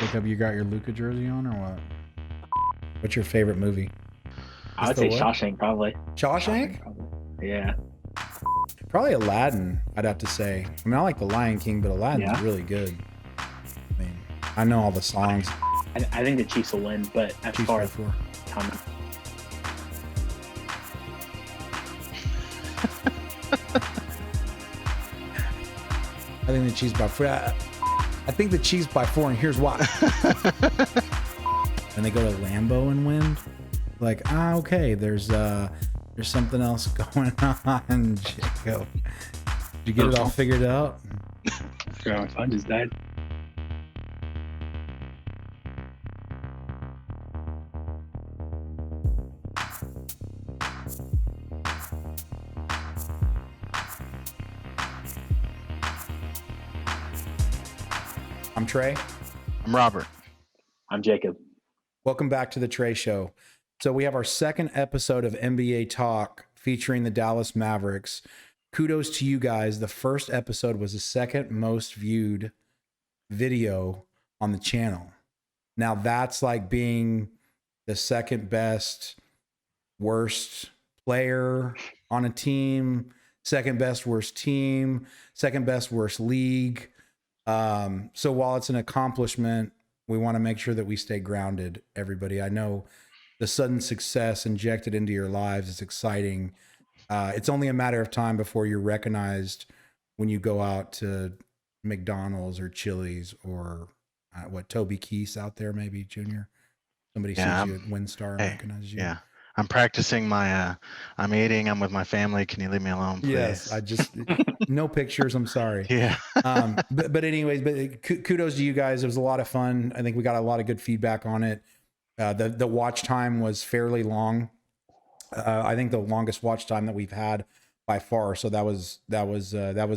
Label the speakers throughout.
Speaker 1: Jacob, you got your Luca jersey on or what? What's your favorite movie?
Speaker 2: I
Speaker 1: It's
Speaker 2: would
Speaker 1: the
Speaker 2: say
Speaker 1: what?
Speaker 2: Shawshank probably.
Speaker 1: Shawshank?
Speaker 2: Probably. Yeah.
Speaker 1: Probably Aladdin, I'd have to say. I mean, I like The Lion King, but Aladdin's
Speaker 2: Yeah.
Speaker 1: really good. I mean, I know all the songs.
Speaker 2: I think the Chiefs will win, but as
Speaker 1: Chiefs
Speaker 2: far
Speaker 1: by
Speaker 2: as
Speaker 1: 4.
Speaker 2: time,
Speaker 1: I think the Chiefs by 4. I think the Chiefs by 4, and here's why. And they go to Lambeau and win. Like, okay, there's something else going on, Jacob. Did you get it all figured out?
Speaker 2: my phone just died.
Speaker 1: I'm Trey.
Speaker 3: I'm Robert.
Speaker 2: I'm Jacob.
Speaker 1: Welcome back to the Trey Show. So we have our second episode of NBA Talk featuring the Dallas Mavericks. Kudos to you guys. The first episode was the second most viewed video on the channel. Now that's like being the second best worst player on a team, second best worst team, second best worst league. So while it's an accomplishment, we want to make sure that we stay grounded, everybody. I know the sudden success injected into your lives is exciting. It's only a matter of time before you're recognized when you go out to McDonald's or Chili's or Toby Keith out there, maybe Junior. Somebody sees you at WinStar and recognizes you.
Speaker 3: Yeah. I'm practicing my, I'm eating, I'm with my family. Can you leave me alone, please?
Speaker 1: Yes, I just, no pictures, I'm sorry.
Speaker 3: Yeah.
Speaker 1: But anyways, kudos to you guys. It was a lot of fun. I think we got a lot of good feedback on it. The watch time was fairly long. I think the longest watch time that we've had by far. So that was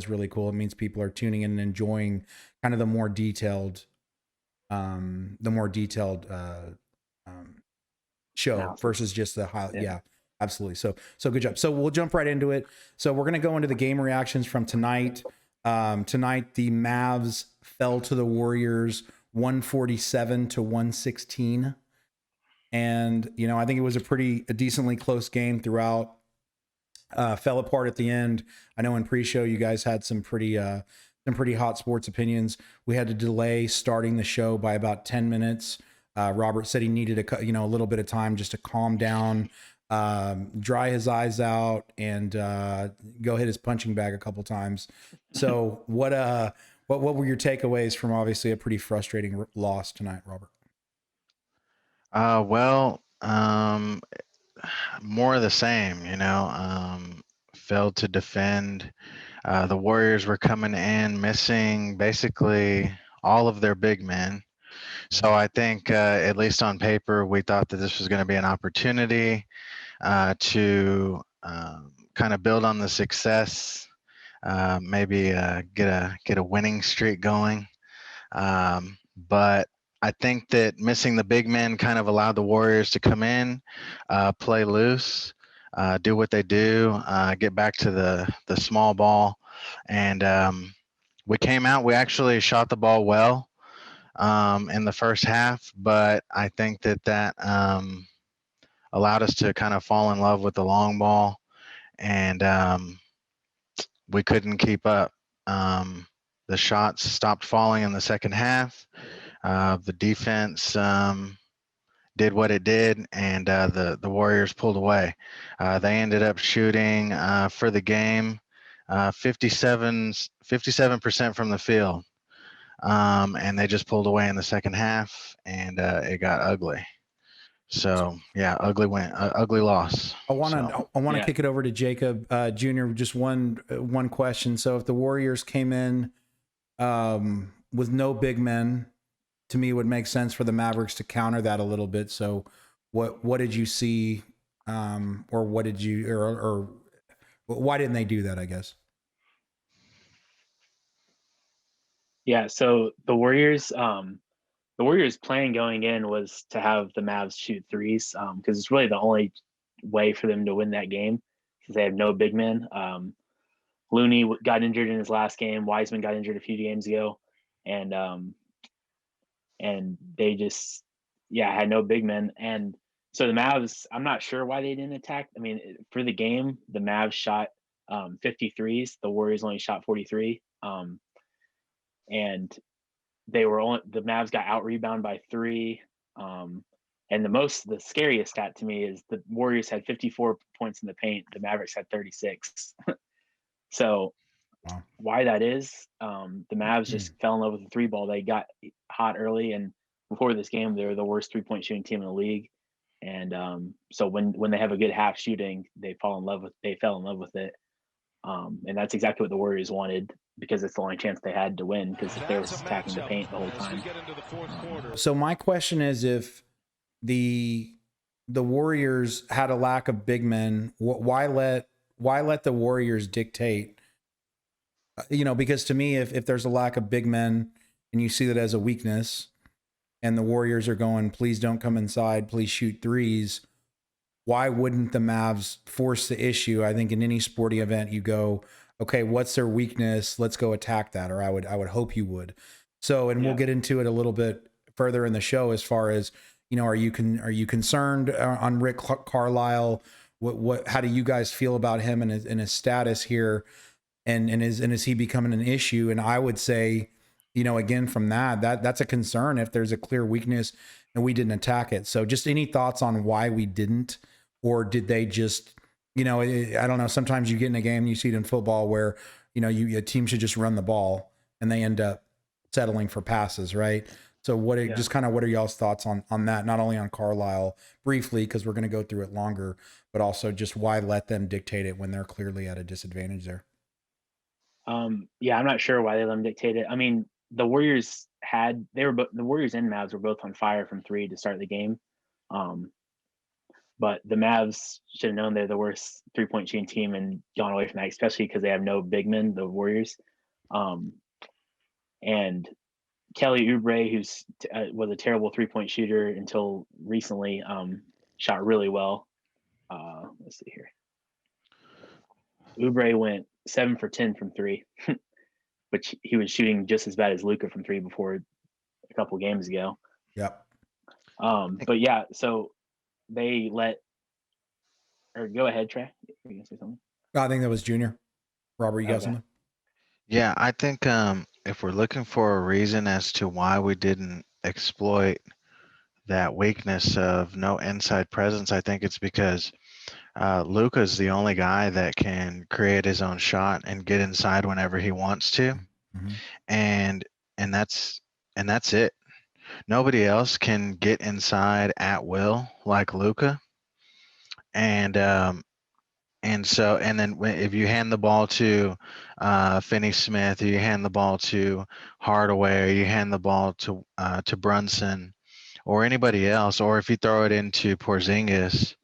Speaker 1: really cool. It means people are tuning in and enjoying kind of the more detailed show versus just the highlight. Yeah, absolutely. So good job. So we'll jump right into it. So we're going to go into the game reactions from tonight. Tonight, the Mavs fell to the Warriors 147 to 116. And, you know, I think it was a decently close game throughout. Fell apart at the end. I know in pre-show you guys had some pretty hot sports opinions. We had to delay starting the show by about 10 minutes. Robert said he needed a little bit of time just to calm down, dry his eyes out, and go hit his punching bag a couple times. So what were your takeaways from obviously a pretty frustrating loss tonight, Robert?
Speaker 3: More of the same, failed to defend. The Warriors were coming in missing basically all of their big men. So I think, at least on paper, we thought that this was going to be an opportunity to kind of build on the success, maybe get a winning streak going. But I think that missing the big men kind of allowed the Warriors to come in, play loose, do what they do, get back to the small ball. And we came out, we actually shot the ball well in the first half, but I think that allowed us to kind of fall in love with the long ball, and we couldn't keep up. The shots stopped falling in the second half. The defense did what it did, and the Warriors pulled away. They ended up shooting for the game 57% from the field, and they just pulled away in the second half, and it got ugly. So yeah, ugly win, ugly loss.
Speaker 1: I want to kick it over to Jacob Jr. Just one question. So if the Warriors came in with no big men, to me it would make sense for the Mavericks to counter that a little bit. So what did you see, or what did you or why didn't they do that, I guess?
Speaker 2: Yeah, so the Warriors plan going in was to have the Mavs shoot threes, because it's really the only way for them to win that game, because they have no big men. Looney got injured in his last game. Wiseman got injured a few games ago, and and they just had no big men. And so the Mavs, I'm not sure why they didn't attack. I mean, for the game, the Mavs shot 53s. The Warriors only shot 43. And the Mavs got out rebound by 3. And the scariest stat to me is the Warriors had 54 points in the paint. The Mavericks had 36. So
Speaker 1: Wow.
Speaker 2: why that is, the Mavs just fell in love with the 3 ball. They got hot early, and before this game, they were the worst 3-point shooting team in the league. And so when they have a good half shooting, they fell in love with it. And that's exactly what the Warriors wanted, because it's the only chance they had to win, because if they were attacking the paint the whole time.
Speaker 1: So my question is, if the Warriors had a lack of big men, why let the Warriors dictate? Because to me, if there's a lack of big men and you see that as a weakness, and the Warriors are going, please don't come inside, please shoot threes, why wouldn't the Mavs force the issue? I think in any sporting event, you go, okay, what's their weakness? Let's go attack that. Or I would hope you would. So, and we'll get into it a little bit further in the show as far as, are you concerned on Rick Carlisle? How do you guys feel about him and his status here? And is he becoming an issue? And I would say, again, from that's a concern if there's a clear weakness and we didn't attack it. So just any thoughts on why we didn't, or did they just, I don't know. Sometimes you get in a game, you see it in football where, a team should just run the ball and they end up settling for passes, right? So what are y'all's thoughts on that? Not only on Carlisle briefly, because we're going to go through it longer, but also just why let them dictate it when they're clearly at a disadvantage there?
Speaker 2: I'm not sure why they let them dictate it. I mean, the Warriors the Warriors and Mavs were both on fire from 3 to start the game. But the Mavs should have known they're the worst 3-point shooting team and gone away from that, especially because they have no big men, the Warriors. And Kelly Oubre, who's was a terrible 3-point shooter until recently, shot really well. Let's see here. Oubre went 7 for 10 from 3, which he was shooting just as bad as Luka from 3 before a couple games ago.
Speaker 1: Yep.
Speaker 2: But so they go ahead, Trey. You gonna say something?
Speaker 1: I think that was Junior. Robert, you got something?
Speaker 3: Yeah, I think if we're looking for a reason as to why we didn't exploit that weakness of no inside presence, I think it's because Luka's the only guy that can create his own shot and get inside whenever he wants to.
Speaker 1: Mm-hmm.
Speaker 3: And that's it. Nobody else can get inside at will like Luka. And then if you hand the ball to Finney-Smith, or you hand the ball to Hardaway, or you hand the ball to Brunson, or anybody else, or if you throw it into Porzingis,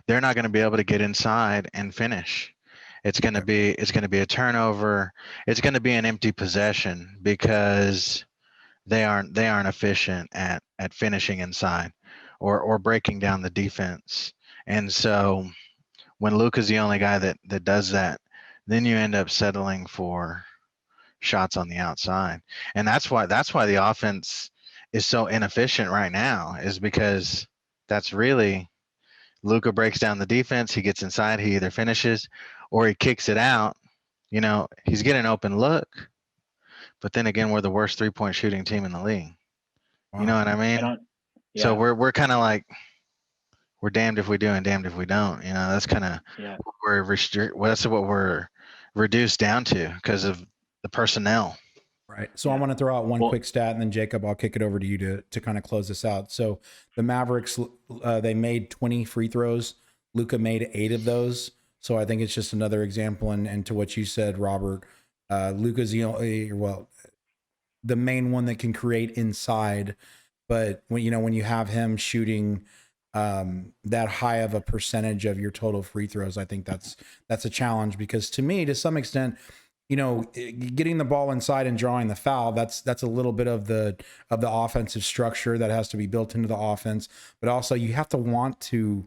Speaker 3: they're not going to be able to get inside and finish. It's going to be a turnover. It's going to be an empty possession because they aren't efficient at finishing inside or breaking down the defense. And so when Luka's the only guy that does that, then you end up settling for shots on the outside. And that's why the offense is so inefficient right now, is because that's really Luka breaks down the defense, he gets inside, he either finishes or he kicks it out. He's getting an open look. But then again, we're the worst 3-point shooting team in the league. Wow. You know what I mean? So we're kind of like, we're damned if we do and damned if we don't. That's kind of that's what we're reduced down to because of the personnel.
Speaker 1: Right. So I want to throw out one quick stat, and then Jacob, I'll kick it over to you to kind of close this out. So the Mavericks, they made 20 free throws. Luka made 8 of those. So I think it's just another example. And to what you said, Robert, Luka's the main one that can create inside. But when you have him shooting that high of a percentage of your total free throws, I think that's a challenge, because to me, to some extent, getting the ball inside and drawing the foul, that's a little bit of the offensive structure that has to be built into the offense. But also you have to want to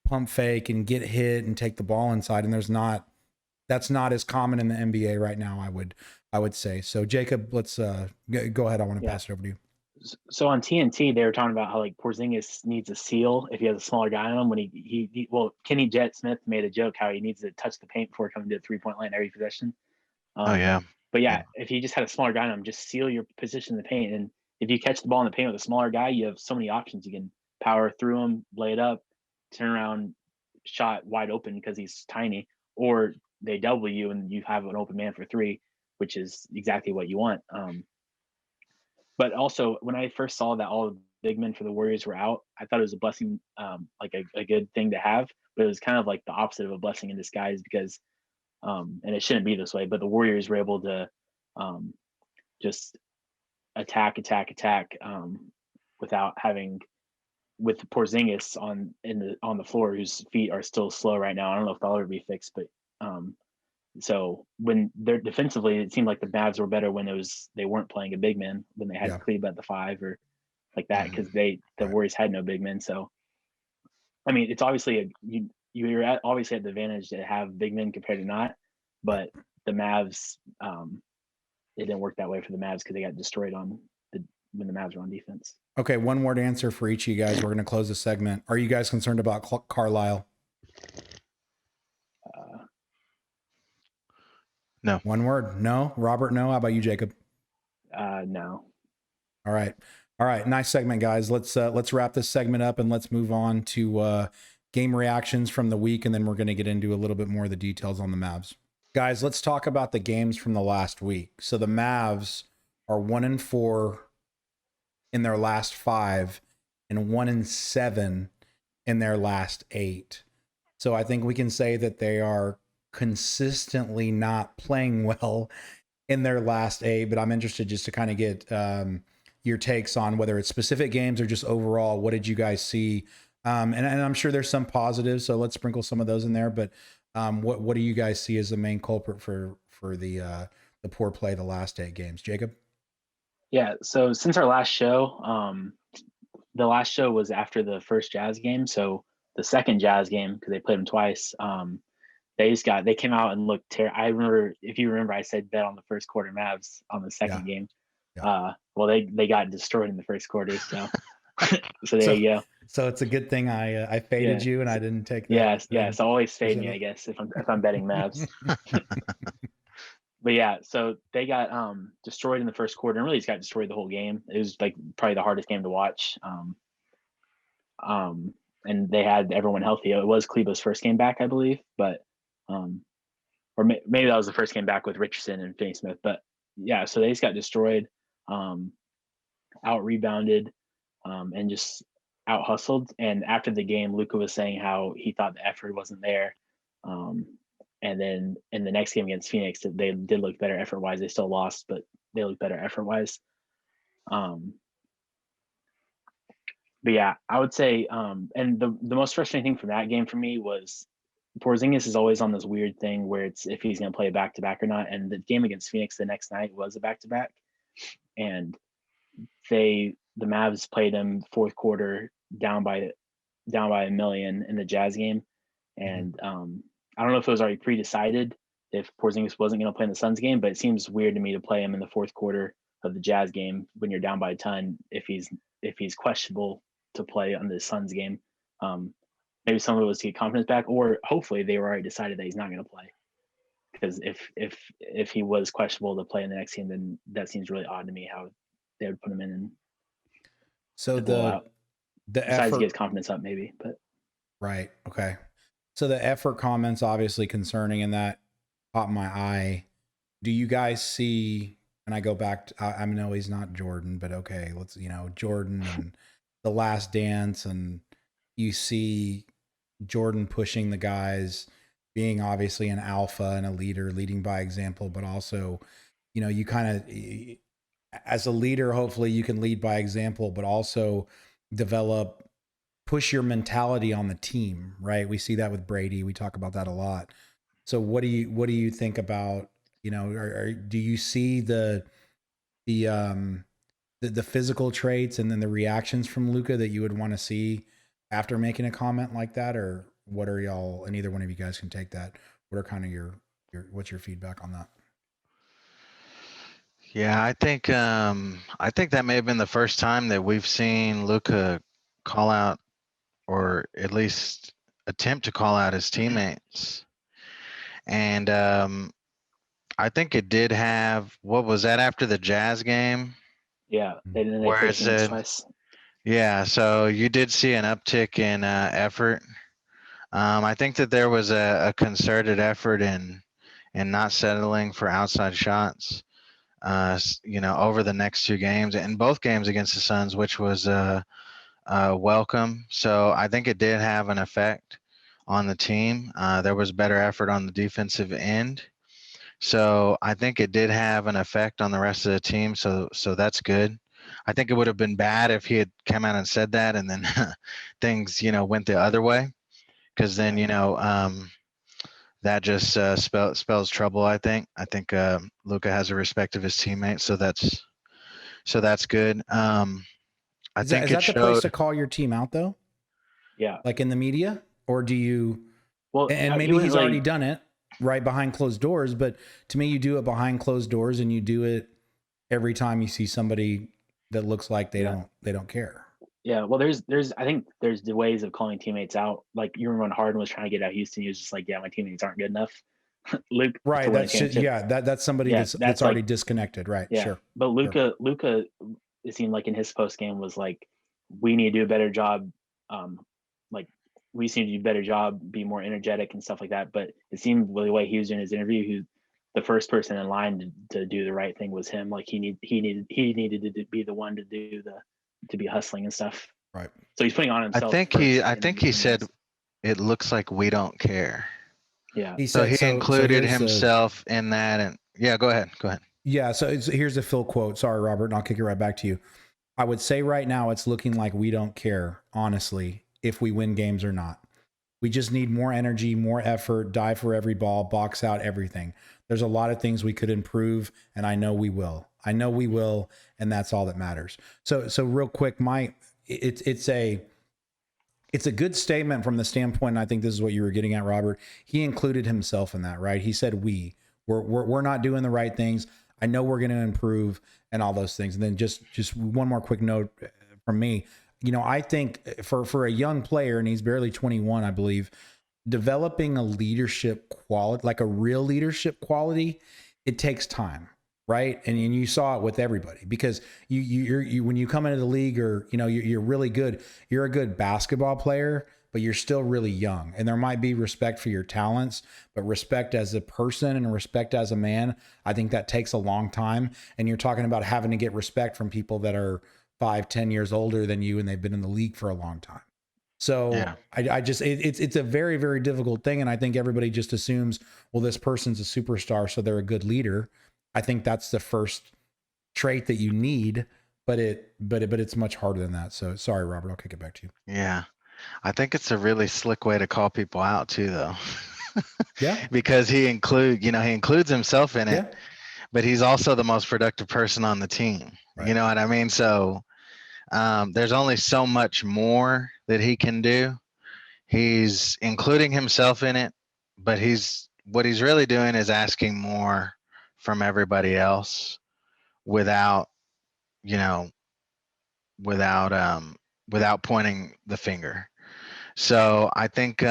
Speaker 1: pump fake and get hit and take the ball inside. And that's not as common in the NBA right now, I I would say. So Jacob, let's go ahead. I want to pass it over to you.
Speaker 2: So on TNT, they were talking about how like Porzingis needs a seal if he has a smaller guy on him. When Kenny Jet Smith made a joke how he needs to touch the paint before coming to the 3-point line every possession.
Speaker 3: Oh yeah.
Speaker 2: But if you just had a smaller guy on him, just seal your position in the paint. And if you catch the ball in the paint with a smaller guy, you have so many options. You can power through him, lay it up, turn around, shot wide open because he's tiny, or they double you and you have an open man for three, which is exactly what you want. But also, when I first saw that all the big men for the Warriors were out, I thought it was a blessing, like a good thing to have. But it was kind of like the opposite of a blessing in disguise because, and it shouldn't be this way, but the Warriors were able to just attack without having with Porzingis on the floor, whose feet are still slow right now. I don't know if they'll ever be fixed, but so when they're defensively, it seemed like the Mavs were better when they weren't playing a big man, when they had Kleba at the 5 or like that, because the Warriors had no big men. So I mean, it's obviously you're obviously at the advantage to have big men compared to not, but the Mavs, it didn't work that way for the Mavs because they got destroyed when the Mavs were on defense.
Speaker 1: Okay, one word answer for each of you guys. We're going to close the segment. Are you guys concerned about Carlisle?
Speaker 3: No.
Speaker 1: One word. No. Robert, no. How about you, Jacob?
Speaker 2: No.
Speaker 1: All right. Nice segment, guys. Let's wrap this segment up and let's move on to game reactions from the week, and then we're going to get into a little bit more of the details on the Mavs. Guys, let's talk about the games from the last week. So the Mavs are 1-4 in their last 5 and 1-7 in their last 8. So I think we can say that they are consistently not playing well in their last 8, but I'm interested just to kind of get your takes on whether it's specific games or just overall. What did you guys see? And I'm sure there's some positives, so let's sprinkle some of those in there. But what do you guys see as the main culprit for the poor play the last 8 games? Jacob? Yeah.
Speaker 2: So since our last show, the last show was after the first Jazz game. So the second Jazz game, because they played them twice, they came out and looked terrible. I remember, if you remember, I said bet on the first quarter Mavs on the second game. Yeah. Well, they got destroyed in the first quarter. So so there you go.
Speaker 1: So it's a good thing I faded you and I didn't take that.
Speaker 2: Yeah. So always fade me, I guess, if I'm betting Mavs. But yeah, so they got destroyed in the first quarter, and really just got destroyed the whole game. It was like probably the hardest game to watch. And they had everyone healthy. It was Kleba's first game back, I believe, but or maybe that was the first game back with Richardson and Finney Smith. But yeah, so they just got destroyed, out rebounded, and just out hustled. And after the game, Luka was saying how he thought the effort wasn't there. And then in the next game against Phoenix, they did look better effort wise. They still lost, but they looked better effort wise. But yeah, I would say, and the most frustrating thing from that game for me was Porzingis is always on this weird thing where it's if he's going to play a back-to-back or not. And the game against Phoenix the next night was a back-to-back, and the Mavs played him fourth quarter down by a million in the Jazz game, and I don't know if it was already pre-decided if Porzingis wasn't going to play in the Suns game, but it seems weird to me to play him in the fourth quarter of the Jazz game when you're down by a ton if he's questionable to play on the Suns game. Maybe some of it was to get confidence back, or hopefully they were already decided that he's not going to play. Because if he was questionable to play in the next game, then that seems really odd to me how they would put him in. And
Speaker 1: so the
Speaker 2: besides
Speaker 1: effort,
Speaker 2: to get his confidence up, maybe. But
Speaker 1: right, okay. So the effort comments obviously concerning, and that caught my eye. Do you guys see? And I go back to, I know he's not Jordan, but okay, let's Jordan and The Last Dance, and you see Jordan pushing the guys, being obviously an alpha and a leader, leading by example, but also, you kind of, as a leader, hopefully you can lead by example, but also push your mentality on the team, right? We see that with Brady. We talk about that a lot. So what do you think about, do you see the physical traits and then the reactions from Luka that you would want to see after making a comment like that? Or what are y'all, and either one of you guys can take that. What are kind of what's your feedback on that?
Speaker 3: Yeah, I think that may have been the first time that we've seen Luka call out, or at least attempt to call out his teammates. And I think it did have, what was that, after the Jazz game?
Speaker 2: Yeah, and then they
Speaker 3: Where it
Speaker 2: played Phoenix
Speaker 3: said,
Speaker 2: twice.
Speaker 3: yeah, so you did see an uptick in effort. I think that there was a concerted effort in not settling for outside shots. Over the next two games, and both games against the Suns, which was welcome. So I think it did have an effect on the team. There was better effort on the defensive end. So I think it did have an effect on the rest of the team. So that's good. I think it would have been bad if he had come out and said that, and then things, went the other way, because then, that just spells trouble. I think Luka has a respect of his teammates, so that's good. I think
Speaker 1: Is
Speaker 3: it
Speaker 1: that the place to
Speaker 3: showed.
Speaker 1: call your team out though?
Speaker 2: Yeah.
Speaker 1: Like in the media? Or do you,
Speaker 2: Well,
Speaker 1: and
Speaker 2: he
Speaker 1: maybe
Speaker 2: wouldn't
Speaker 1: he's
Speaker 2: really.
Speaker 1: already done it right behind closed doors, but to me, you do it behind closed doors and you do it every time you see somebody that looks like they don't care.
Speaker 2: Yeah, well, I think there's the ways of calling teammates out. Like you remember when Harden was trying to get out of Houston, he was just like, "Yeah, my teammates aren't good enough." Luke
Speaker 1: Right.
Speaker 2: to win a
Speaker 1: That's
Speaker 2: championship.
Speaker 1: that's somebody
Speaker 2: Yeah,
Speaker 1: that's already
Speaker 2: like
Speaker 1: disconnected. Right.
Speaker 2: yeah.
Speaker 1: Sure.
Speaker 2: But
Speaker 1: Sure.
Speaker 2: Luca, it seemed like in his post game was like, "We need to do a better job. Um, like we just need to do a better job, be more energetic and stuff like that." But it seemed the way he was doing his interview, who the first person in line to do the right thing was him. Like he needed to be the one to be hustling and stuff.
Speaker 1: Right.
Speaker 2: So he's putting on
Speaker 3: I
Speaker 2: himself
Speaker 3: think he
Speaker 2: first.
Speaker 3: I
Speaker 2: And then
Speaker 3: think he
Speaker 2: between
Speaker 3: said,
Speaker 2: guys.
Speaker 3: it looks like we don't care.
Speaker 2: Yeah.
Speaker 1: He
Speaker 3: So
Speaker 1: said
Speaker 3: he
Speaker 1: so
Speaker 3: included
Speaker 1: here's the
Speaker 3: himself in that, and yeah, go ahead.
Speaker 1: yeah, so here's a Phil quote. Sorry, Robert, and I'll kick it right back to you. I would say right now it's looking like we don't care, honestly, if we win games or not. We just need more energy, more effort, dive for every ball, box out everything. There's a lot of things we could improve, and I know we will. And that's all that matters. So real quick, it's a good statement from the standpoint, and I think this is what you were getting at, Robert. He included himself in that, right? He said we're not doing the right things. I know we're going to improve and all those things. And then just one more quick note from me. I think for a young player, and he's barely 21, I believe, developing a leadership quality, like a real leadership quality, it takes time, right? And you saw it with everybody, because you when you come into the league, or you're really good, you're a good basketball player, but you're still really young, and there might be respect for your talents, but respect as a person and respect as a man, I think that takes a long time. And you're talking about having to get respect from people that are 5-10 years older than you, and they've been in the league for a long time. So
Speaker 3: Yeah.
Speaker 1: I just it's a very, very difficult thing, and I think everybody just assumes, well, this person's a superstar, so they're a good leader. I think that's the first trait that you need, but it's much harder than that. So sorry, Robert, I'll kick it back to you.
Speaker 3: Yeah. I think it's a really slick way to call people out too, though.
Speaker 1: Yeah.
Speaker 3: Because he includes himself in it,
Speaker 1: Yeah.
Speaker 3: but he's also the most productive person on the team.
Speaker 1: Right.
Speaker 3: You know what I mean? So there's only so much more that he can do. He's including himself in it, but what he's really doing is asking more from everybody else without, you know, without pointing the finger. So I think he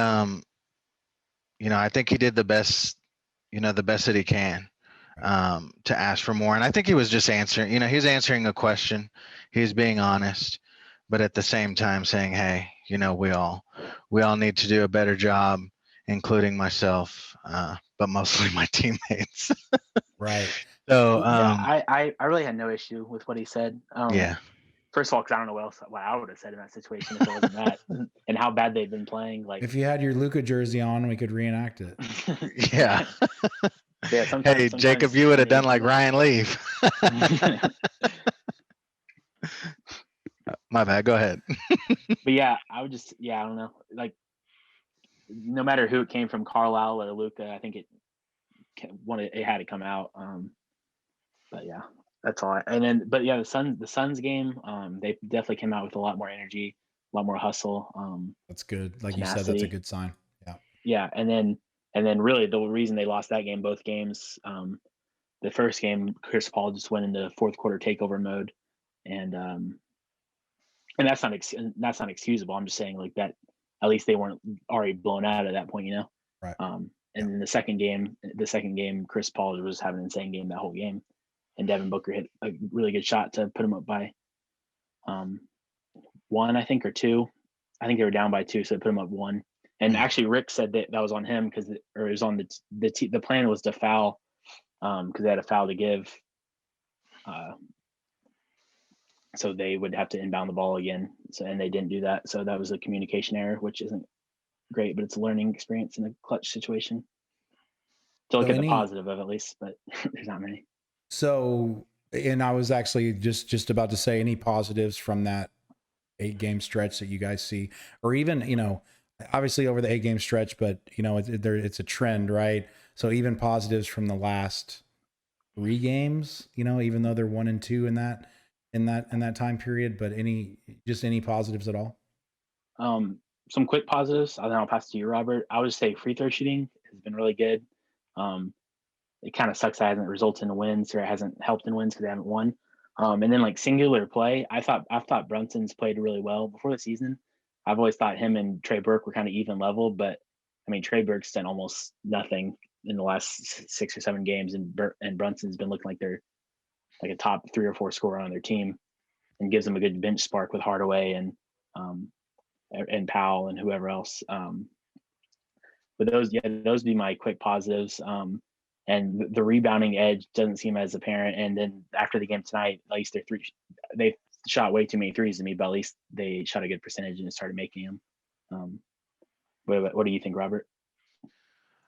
Speaker 3: did the best, the best that he can, to ask for more. And I think he was just answering, he was answering a question. He was being honest, but at the same time saying, hey, we all need to do a better job, including myself, but mostly my teammates.
Speaker 1: Right.
Speaker 3: So,
Speaker 2: Yeah, I really had no issue with what he said.
Speaker 3: yeah,
Speaker 2: First of all, because I don't know what I would have said in that situation if it wasn't that, and how bad they've been playing. Like,
Speaker 1: If you had your Luka jersey on, we could reenact it.
Speaker 3: yeah.
Speaker 2: Yeah,
Speaker 3: Hey, Jacob, you would have done like Ryan Leaf. My bad. Go ahead.
Speaker 2: But yeah, I don't know. Like, no matter who it came from, Carlisle or Luca, I think it had to come out. But yeah, that's all. But yeah, the Suns game, they definitely came out with a lot more energy, a lot more hustle.
Speaker 1: That's good. Like you said, that's a
Speaker 2: Tenacity.
Speaker 1: good sign. Yeah.
Speaker 2: Yeah, and then really the reason they lost that game, both games, the first game, Chris Paul just went into fourth quarter takeover mode, and that's not excusable. I'm just saying like that. At least they weren't already blown out at that point, you know.
Speaker 1: Right.
Speaker 2: And then the second game, Chris Paul was having an insane game that whole game, and Devin Booker hit a really good shot to put him up by one, I think, or two. I think they were down by two, so they put him up one. And actually, Rick said that was on him it was on the plan was to foul because they had a foul to give. So they would have to inbound the ball again. So and they didn't do that. So that was a communication error, which isn't great, but it's a learning experience in a clutch situation. To look at the positive of at least, but there's not many.
Speaker 1: So, and I was actually just about to say any positives from that 8-game stretch that you guys see, or even, you know, obviously over the 8-game stretch, but you know, it's a trend, right? So even positives from the last 3 games, you know, even though they're 1 and 2 in that time period, but any positives at all?
Speaker 2: Some quick positives, and then I'll pass to you, Robert. I would just say free throw shooting has been really good. It kind of sucks that it hasn't resulted in wins, or it hasn't helped in wins because they haven't won. And then like singular play, I thought Brunson's played really well before the season. I've always thought him and Trey Burke were kind of even level, but I mean Trey Burke's done almost nothing in the last 6 or 7 games, and Brunson's been looking like they're like a top 3 or 4 scorer on their team, and gives them a good bench spark with Hardaway and Powell and whoever else. But those would be my quick positives. And the rebounding edge doesn't seem as apparent. And then after the game tonight, at least they shot way too many threes to me, but at least they shot a good percentage and started making them. What do you think, Robert?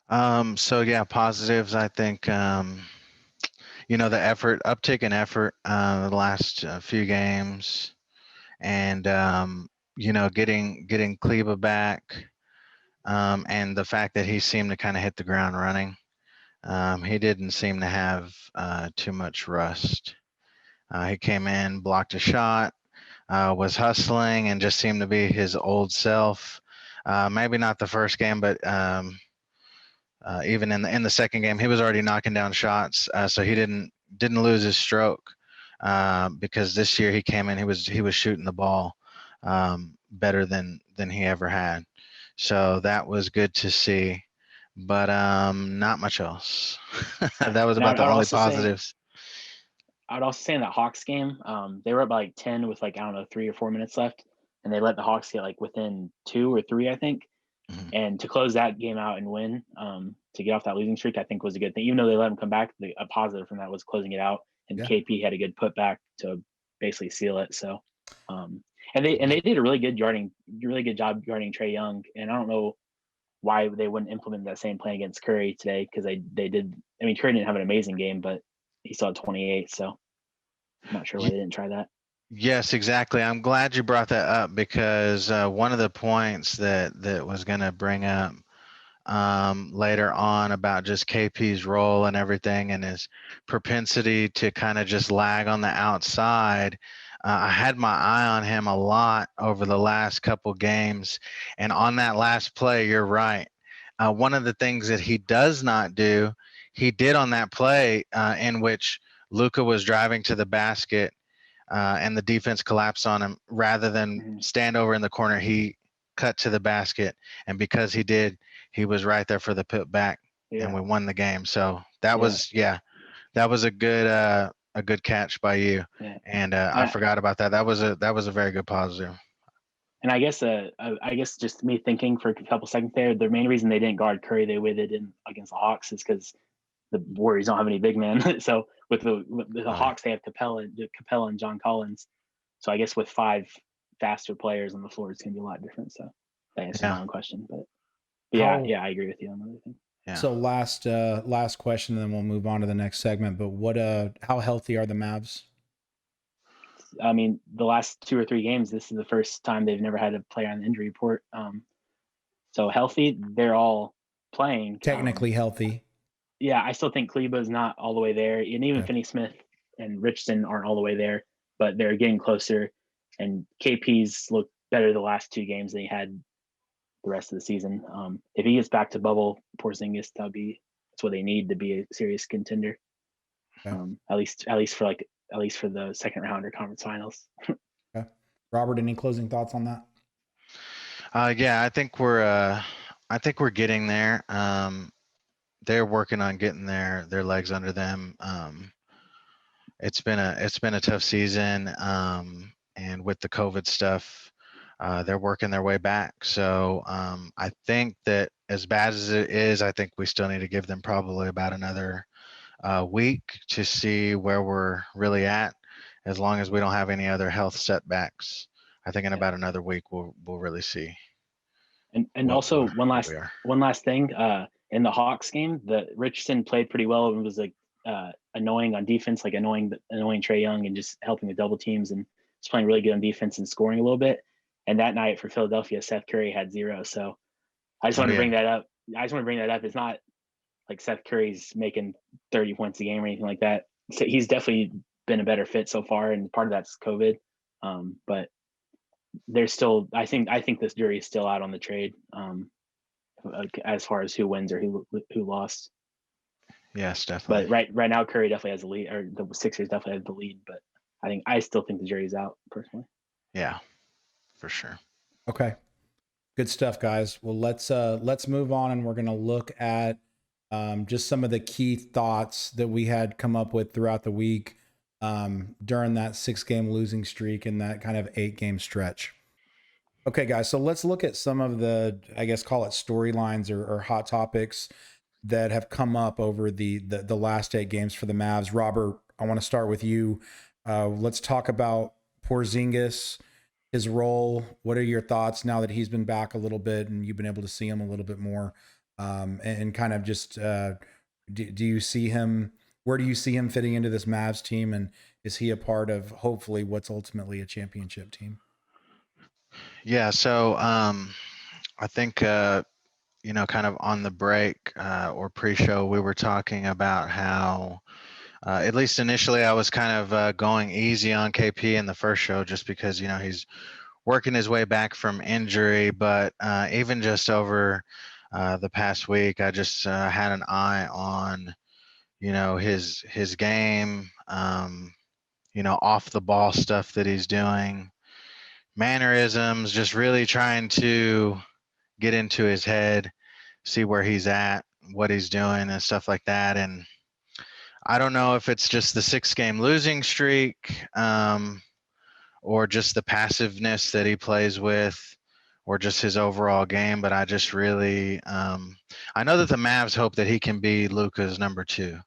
Speaker 3: So yeah, positives. I think you know, the uptick in effort the last few games, and you know, getting Kleba back, and the fact that he seemed to kind of hit the ground running. He didn't seem to have too much rust. He came in, blocked a shot, was hustling, and just seemed to be his old self. Maybe not the first game, but even in the second game, he was already knocking down shots. So he didn't lose his stroke because this year he came in, he was shooting the ball better than he ever had. So that was good to see. But not much else. That was about the only positives.
Speaker 2: I would also say in that Hawks game, they were up by like 10 with like, I don't know, 3 or 4 minutes left, and they let the Hawks get like within 2 or 3, I think. Mm-hmm. And to close that game out and win, to get off that losing streak, I think was a good thing. Even though they let them come back, a positive from that was closing it out, and KP had a good putback to basically seal it. So, and they did a really good job guarding Trae Young, and I don't know why they wouldn't implement that same plan against Curry today, because they did. I mean, Curry didn't have an amazing game, but he still had 28, so I'm not sure why they didn't try that.
Speaker 3: Yes, exactly. I'm glad you brought that up, because one of the points that was going to bring up later on about just KP's role and everything, and his propensity to kind of just lag on the outside. I had my eye on him a lot over the last couple games, and on that last play, you're right. One of the things that he does not do, he did on that play in which Luka was driving to the basket and the defense collapsed on him. Rather than stand over in the corner, he cut to the basket, and because he did, he was right there for the put back, and we won the game. So that was a good catch by you. And I forgot about that. That was a very good positive.
Speaker 2: And I guess just me thinking for a couple seconds there, the main reason they didn't guard Curry the way they did against the Hawks is because the Warriors don't have any big men. So with the Hawks, they have Capella and John Collins. So I guess with 5 faster players on the floor, it's gonna be a lot different. So that answers my own question. But I agree with you on the other thing.
Speaker 1: Yeah. So last question, and then we'll move on to the next segment. But how healthy are the Mavs?
Speaker 2: I mean, the last 2 or 3 games, this is the first time they've never had a player on the injury report. So healthy, they're all playing.
Speaker 1: Technically healthy.
Speaker 2: Yeah, I still think Kleba is not all the way there, and even Finney-Smith and Richardson aren't all the way there, but they're getting closer. And KP's looked better the last 2 games than he had the rest of the season. If he gets back to bubble Porzingis, that's what they need to be a serious contender.
Speaker 1: Okay.
Speaker 2: At least for the second round or conference finals.
Speaker 1: Okay. Robert, any closing thoughts on that?
Speaker 3: Yeah, I think we're getting there. They're working on getting their legs under them. It's been a tough season, and with the COVID stuff, they're working their way back. So I think that as bad as it is, I think we still need to give them probably about another week to see where we're really at. As long as we don't have any other health setbacks, I think in about another week we'll really see.
Speaker 2: And also one
Speaker 3: we are.
Speaker 2: last thing, in the Hawks game, the Richardson played pretty well and was like annoying on defense, like annoying Trey Young and just helping with double teams and just playing really good on defense and scoring a little bit. And that night for Philadelphia, Seth Curry had 0. So I just want to bring that up. It's not like Seth Curry's making 30 points a game or anything like that. So he's definitely been a better fit so far, and part of that's COVID. But there's still, I think this jury is still out on the trade, as far as who wins or who lost.
Speaker 3: Yes, definitely.
Speaker 2: But right now, Curry definitely has the lead, or the Sixers definitely have the lead. But I still think the jury's out personally.
Speaker 3: Yeah, for sure.
Speaker 1: Okay. Good stuff, guys. Well, let's move on, and we're going to look at just some of the key thoughts that we had come up with throughout the week during that 6-game losing streak and that kind of 8-game stretch. Okay, guys. So let's look at some of the, I guess, call it storylines or hot topics that have come up over the last 8 games for the Mavs. Robert, I want to start with you. Let's talk about Porzingis, his role. What are your thoughts now that he's been back a little bit and you've been able to see him a little bit more? And kind of just, do you see him, where do you see him fitting into this Mavs team? And is he a part of hopefully what's ultimately a championship team?
Speaker 3: Yeah. So I think, kind of on the break or pre-show, we were talking about how, at least initially, I was kind of going easy on KP in the first show just because, he's working his way back from injury. But even just over the past week, I just had an eye on, his game, off the ball stuff that he's doing, mannerisms, just really trying to get into his head, see where he's at, what he's doing and stuff like that. And I don't know if it's just the 6-game losing streak, or just the passiveness that he plays with, or just his overall game. But I just really, I know that the Mavs hope that he can be Luka's number 2,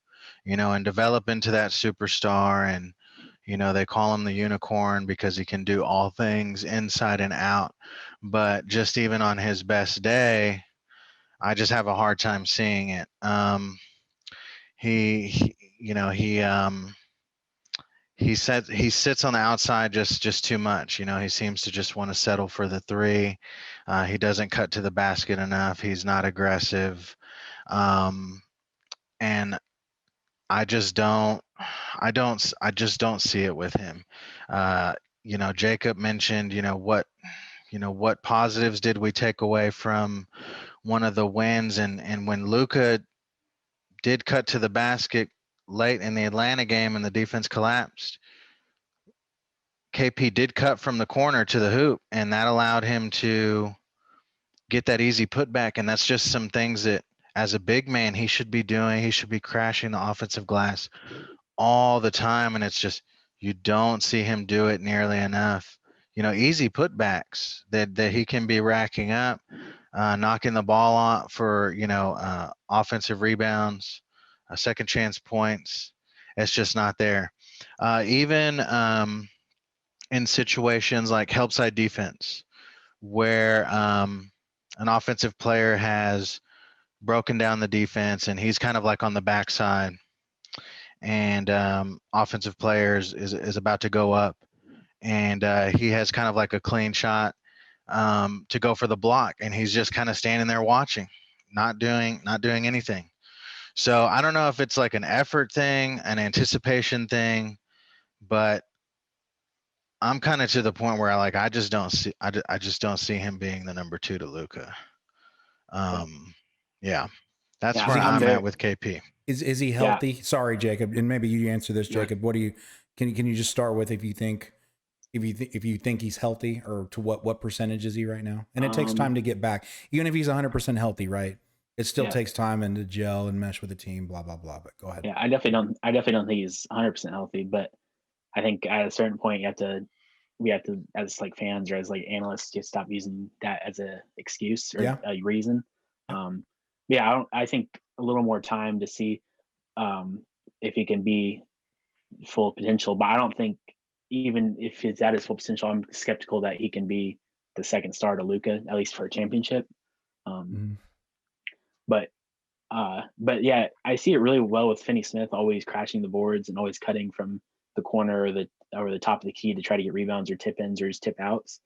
Speaker 3: and develop into that superstar. And, they call him the unicorn because he can do all things inside and out. But just even on his best day, I just have a hard time seeing it. He sits on the outside just too much. He seems to just want to settle for the 3. He doesn't cut to the basket enough. He's not aggressive, and I just don't see it with him. Jacob mentioned, what positives did we take away from one of the wins, and when Luka did cut to the basket late in the Atlanta game and the defense collapsed, KP did cut from the corner to the hoop, and that allowed him to get that easy putback. And that's just some things that as a big man he should be doing. He should be crashing the offensive glass all the time, and it's just you don't see him do it nearly enough. Easy putbacks that he can be racking up, knocking the ball off for offensive rebounds, second chance points. It's just not there. Even in situations like help side defense, where an offensive player has broken down the defense and he's kind of like on the backside, and offensive players is about to go up, and he has kind of like a clean shot to go for the block, and he's just kind of standing there watching, not doing anything. So I don't know if it's like an effort thing, an anticipation thing, but I'm kind of to the point where I just don't see him being the number 2 to Luka. Yeah, that's where I'm at with KP.
Speaker 1: Is he
Speaker 2: Yeah.
Speaker 1: healthy? Sorry, Jacob, and maybe you answer this,
Speaker 2: Yeah.
Speaker 1: Jacob. What do you can you just start with if you think he's healthy, or to what percentage is he right now? And it takes time to get back, even if he's 100% healthy, right? It still
Speaker 2: Yeah.
Speaker 1: takes time and to gel and mesh with the team, blah blah blah. But go ahead.
Speaker 2: Yeah, I definitely don't think he's 100% healthy, but I think at a certain point we have to, as like fans or as like analysts, just stop using that as a excuse or
Speaker 1: Yeah.
Speaker 2: a reason. Yeah, I think a little more time to see if he can be full potential, but I don't think, even if he's at his full potential, I'm skeptical that he can be the second star to Luka, at least for a championship. Um,
Speaker 1: Mhm.
Speaker 2: but yeah, I see it really well with Finney Smith always crashing the boards and always cutting from the corner or the top of the key to try to get rebounds or tip ins or just tip outs.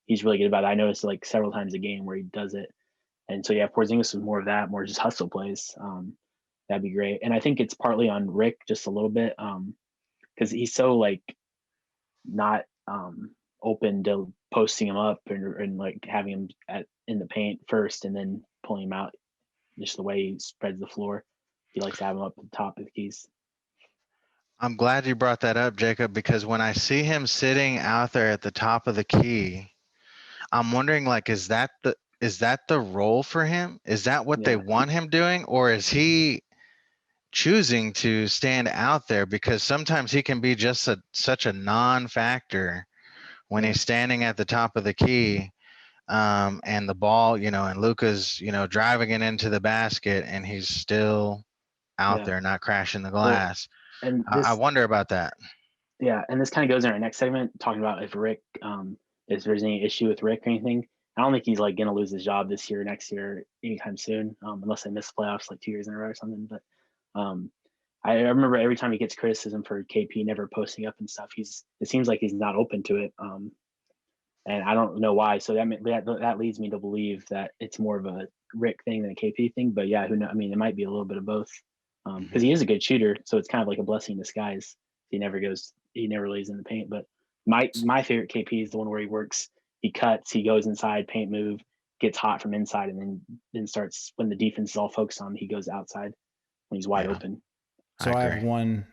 Speaker 2: He's really good about it. I noticed like several times a game where he does it. And so yeah, if Porzingis was more of that, more just hustle plays, that'd be great. And I think it's partly on Rick just a little bit, because he's so like not open to posting him up and like having him in the paint first and then pulling him out. Just the way he spreads the floor, he likes to have him up at the top of the keys.
Speaker 3: I'm glad you brought that up, Jacob, because when I see him sitting out there at the top of the key, I'm wondering, like, is that the role for him? Is that what they
Speaker 2: Yeah,
Speaker 3: want him doing, or is he choosing to stand out there? Because sometimes he can be just such a non-factor when
Speaker 2: yeah,
Speaker 3: he's standing at the top of the key, and the ball, and Luka's, driving it into the basket, and he's still out
Speaker 2: yeah.
Speaker 3: there, not crashing the
Speaker 2: Well,
Speaker 3: glass.
Speaker 2: and
Speaker 3: I
Speaker 2: this,
Speaker 3: wonder about that.
Speaker 2: yeah, and this kind of goes in our next segment, talking about if Rick, if there's any issue with Rick or anything. I don't think he's like gonna lose his job this year, next year, anytime soon, unless they miss playoffs like 2 years in a row or something. But um, I remember every time he gets criticism for KP never posting up and stuff, it seems like he's not open to it. And I don't know why. So that leads me to believe that it's more of a Rick thing than a KP thing. But yeah, who knows? I mean, it might be a little bit of both, because he is a good shooter, so it's kind of like a blessing in disguise. He never lays in the paint. But my favorite KP is the one where he works, he cuts, he goes inside, paint move, gets hot from inside, and then starts, when the defense is all focused on him, he goes outside when he's wide
Speaker 3: Yeah,
Speaker 2: open.
Speaker 1: So
Speaker 3: I
Speaker 1: I have
Speaker 3: agree.
Speaker 1: one.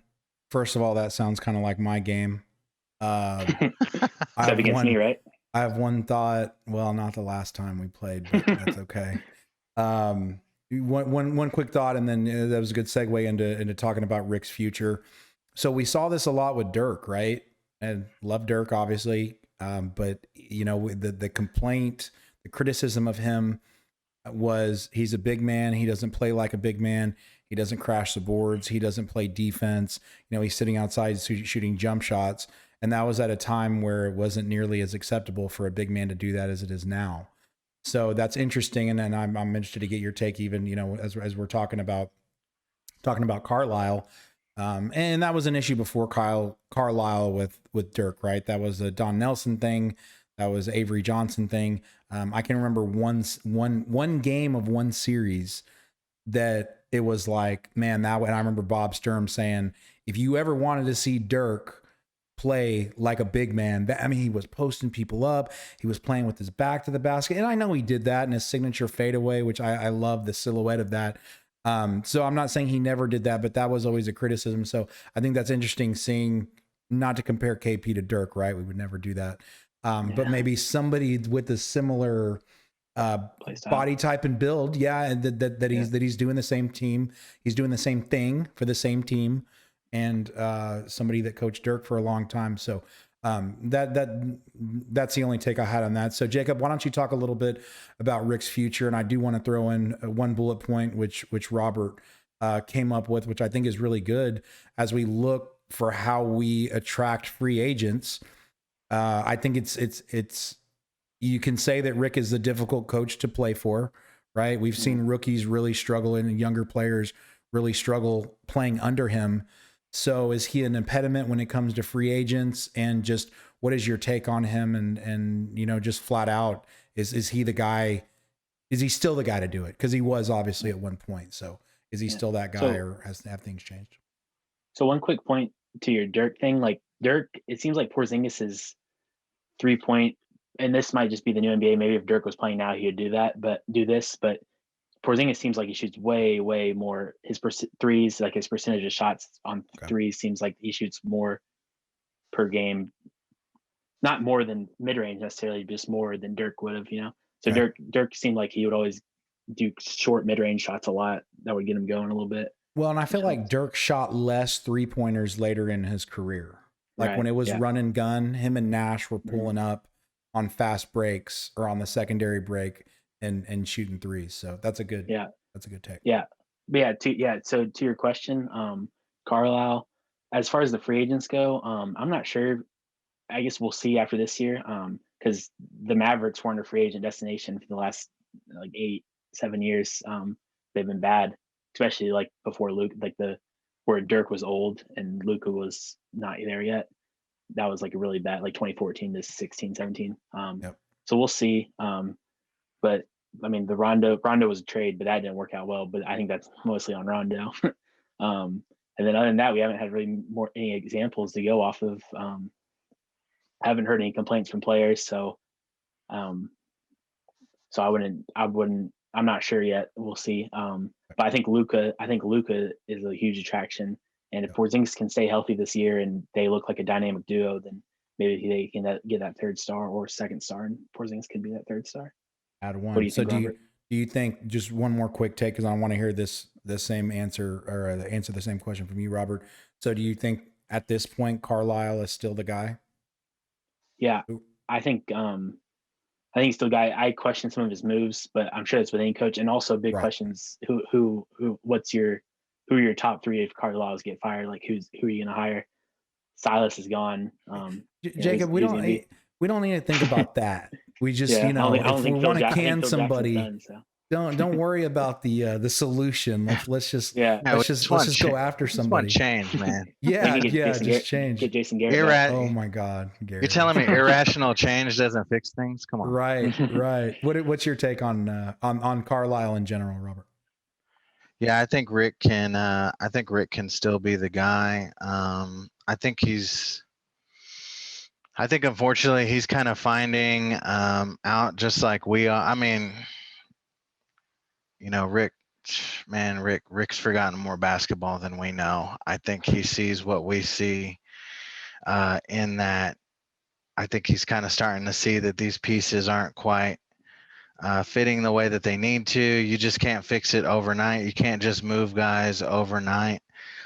Speaker 1: First of all, that sounds kind of like my game. I
Speaker 2: Except
Speaker 1: have
Speaker 2: against me,
Speaker 1: one.
Speaker 2: right?
Speaker 1: I have one thought. Well, not the last time we played, but that's okay. One quick thought, and then that was a good segue into talking about Rick's future. So we saw this a lot with Dirk, right? And love Dirk, obviously. But the complaint, the criticism of him was he's a big man. He doesn't play like a big man. He doesn't crash the boards. He doesn't play defense. He's sitting outside shooting jump shots. And that was at a time where it wasn't nearly as acceptable for a big man to do that as it is now. So that's interesting. And then I'm interested to get your take, even, as we're talking about Carlisle. And that was an issue before Carlisle with Dirk, right? That was a Don Nelson thing. That was Avery Johnson thing. I can remember one game of one series that it was like, man, and I remember Bob Sturm saying, if you ever wanted to see Dirk play like a big man, he was posting people up. He was playing with his back to the basket. And I know he did that in his signature fadeaway, which I love the silhouette of that. So I'm not saying he never did that, but that was always a criticism. So I think that's interesting seeing, not to compare KP to Dirk, right? We would never do that. But maybe somebody with a similar body type and build, and that he's doing the same team, he's doing the same thing for the same team, and somebody that coached Dirk for a long time. So that's the only take I had on that. So Jacob, why don't you talk a little bit about Rick's future? And I do want to throw in one bullet point which Robert came up with, which I think is really good as we look for how we attract free agents. I think it's you can say that Rick is a difficult coach to play for, right? We've seen rookies really struggle and younger players really struggle playing under him. So is he an impediment when it comes to free agents? And just what is your take on him? And just flat out, is he the guy? Is he still the guy to do it? Because he was obviously at one point. So is he still that guy, or have things changed?
Speaker 2: So one quick point to your Dirk thing, like Dirk, it seems like Porzingis's 3-point, and this might just be the new NBA. Maybe if Dirk was playing now, he would do that, but do this. But Porzingis seems like he shoots way more. His threes, like his percentage of shots on threes, seems like he shoots more per game. Not more than mid range necessarily, just more than Dirk would have. So
Speaker 1: Okay.
Speaker 2: Dirk seemed like he would always do short mid range shots a lot that would get him going a little bit.
Speaker 1: Well, and I feel like Dirk shot less 3-pointers later in his career. Like when it was run and gun, him and Nash were pulling up on fast breaks or on the secondary break and shooting threes. So that's a good take.
Speaker 2: Yeah. But so to your question, Carlisle, as far as the free agents go, I'm not sure. I guess we'll see after this year. Because the Mavericks weren't a free agent destination for the last like 8-7 years. They've been bad, especially like before Luke, like where Dirk was old and Luka was not there yet. That was like a really bad, like 2014 to 16, 17. So we'll see. But I mean, the Rondo was a trade, but that didn't work out well. But I think that's mostly on Rondo. And then other than that, we haven't had really any examples to go off of. Haven't heard any complaints from players, so I'm not sure yet. We'll see. But I think Luka is a huge attraction, and if Porzingis can stay healthy this year and they look like a dynamic duo, then maybe they can get that third star or second star, and Porzingis can be that third star.
Speaker 1: Add one.
Speaker 2: What do you think, Robert?
Speaker 1: Do you think, just one more quick take, because I want to hear the same answer, or answer the same question from you, Robert. So do you think at this point Carlisle is still the guy?
Speaker 2: Yeah, I think he's still a guy. I question some of his moves, but I'm sure it's with any coach. And also big questions: who are your top three if Carlisle's get fired? Like who are you going to hire? Silas is gone.
Speaker 1: Jacob, we don't need to think about that. We just if we want to can somebody, done, so. don't worry about the solution. Let's just go after somebody.
Speaker 3: Change, man.
Speaker 1: Just change.
Speaker 2: Get Jason Garrett.
Speaker 1: Oh my God, Garrett.
Speaker 3: You're telling me irrational change doesn't fix things? Come on.
Speaker 1: Right. What's your take on Carlisle in general, Robert?
Speaker 3: Yeah, I think Rick can still be the guy. I think unfortunately he's kind of finding out just like we are. I mean, Rick's forgotten more basketball than we know. I think he sees what we see in that. I think he's kind of starting to see that these pieces aren't quite fitting the way that they need to. You just can't fix it overnight. You can't just move guys overnight.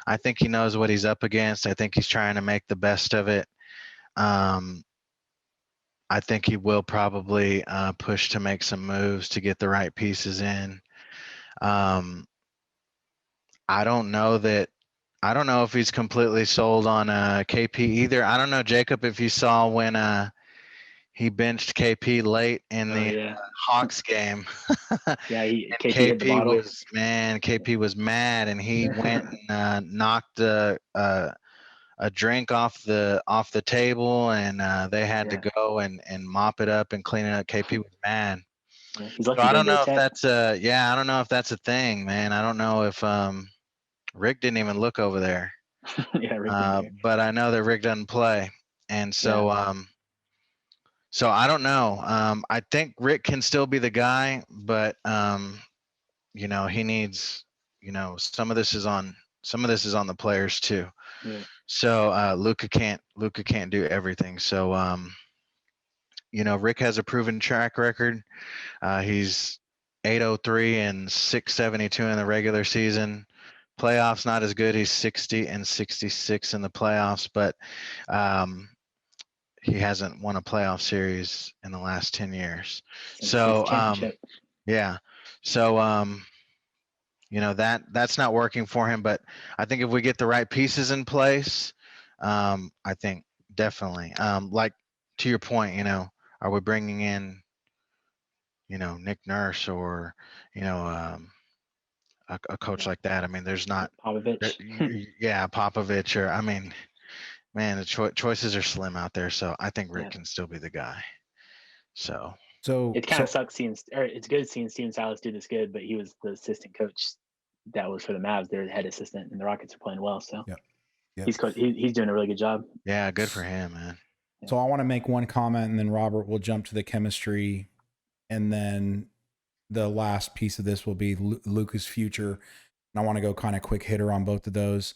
Speaker 3: I think he knows what he's up against. I think he's trying to make the best of it. I think he will probably push to make some moves to get the right pieces in. I don't know if he's completely sold on KP either. I don't know, Jacob, if you saw when he benched KP late in the Hawks game. KP was mad, and he went and knocked a drink off the table, and they had to go and mop it up and clean it up. KP was mad. So I don't know if that's I don't know if that's a thing, man. I don't know if Rick didn't even look over there. But I know that Rick doesn't play, and so so I don't know. I think Rick can still be the guy, but he needs, some of this is on the players too. So Luka can't do everything. So Rick has a proven track record. He's 803 and 672 in the regular season. Playoffs not as good. He's 60 and 66 in the playoffs, but he hasn't won a playoff series in the last 10 years. So that's not working for him, but I think if we get the right pieces in place, I think definitely, like to your point, are we bringing in, Nick Nurse or, a coach like that? I mean, there's not
Speaker 2: Popovich.
Speaker 3: Popovich, or, I mean, man, the choices are slim out there. So I think Rick can still be the guy. So
Speaker 2: it kind of sucks it's good seeing Steven Silas do this good, but he was the assistant coach that was for the Mavs. They're the head assistant, and the Rockets are playing well. So he's doing a really good job.
Speaker 3: Yeah, good for him, man.
Speaker 1: So I want to make one comment, and then Robert will jump to the chemistry, and then the last piece of this will be Luka's future. And I want to go kind of quick hitter on both of those.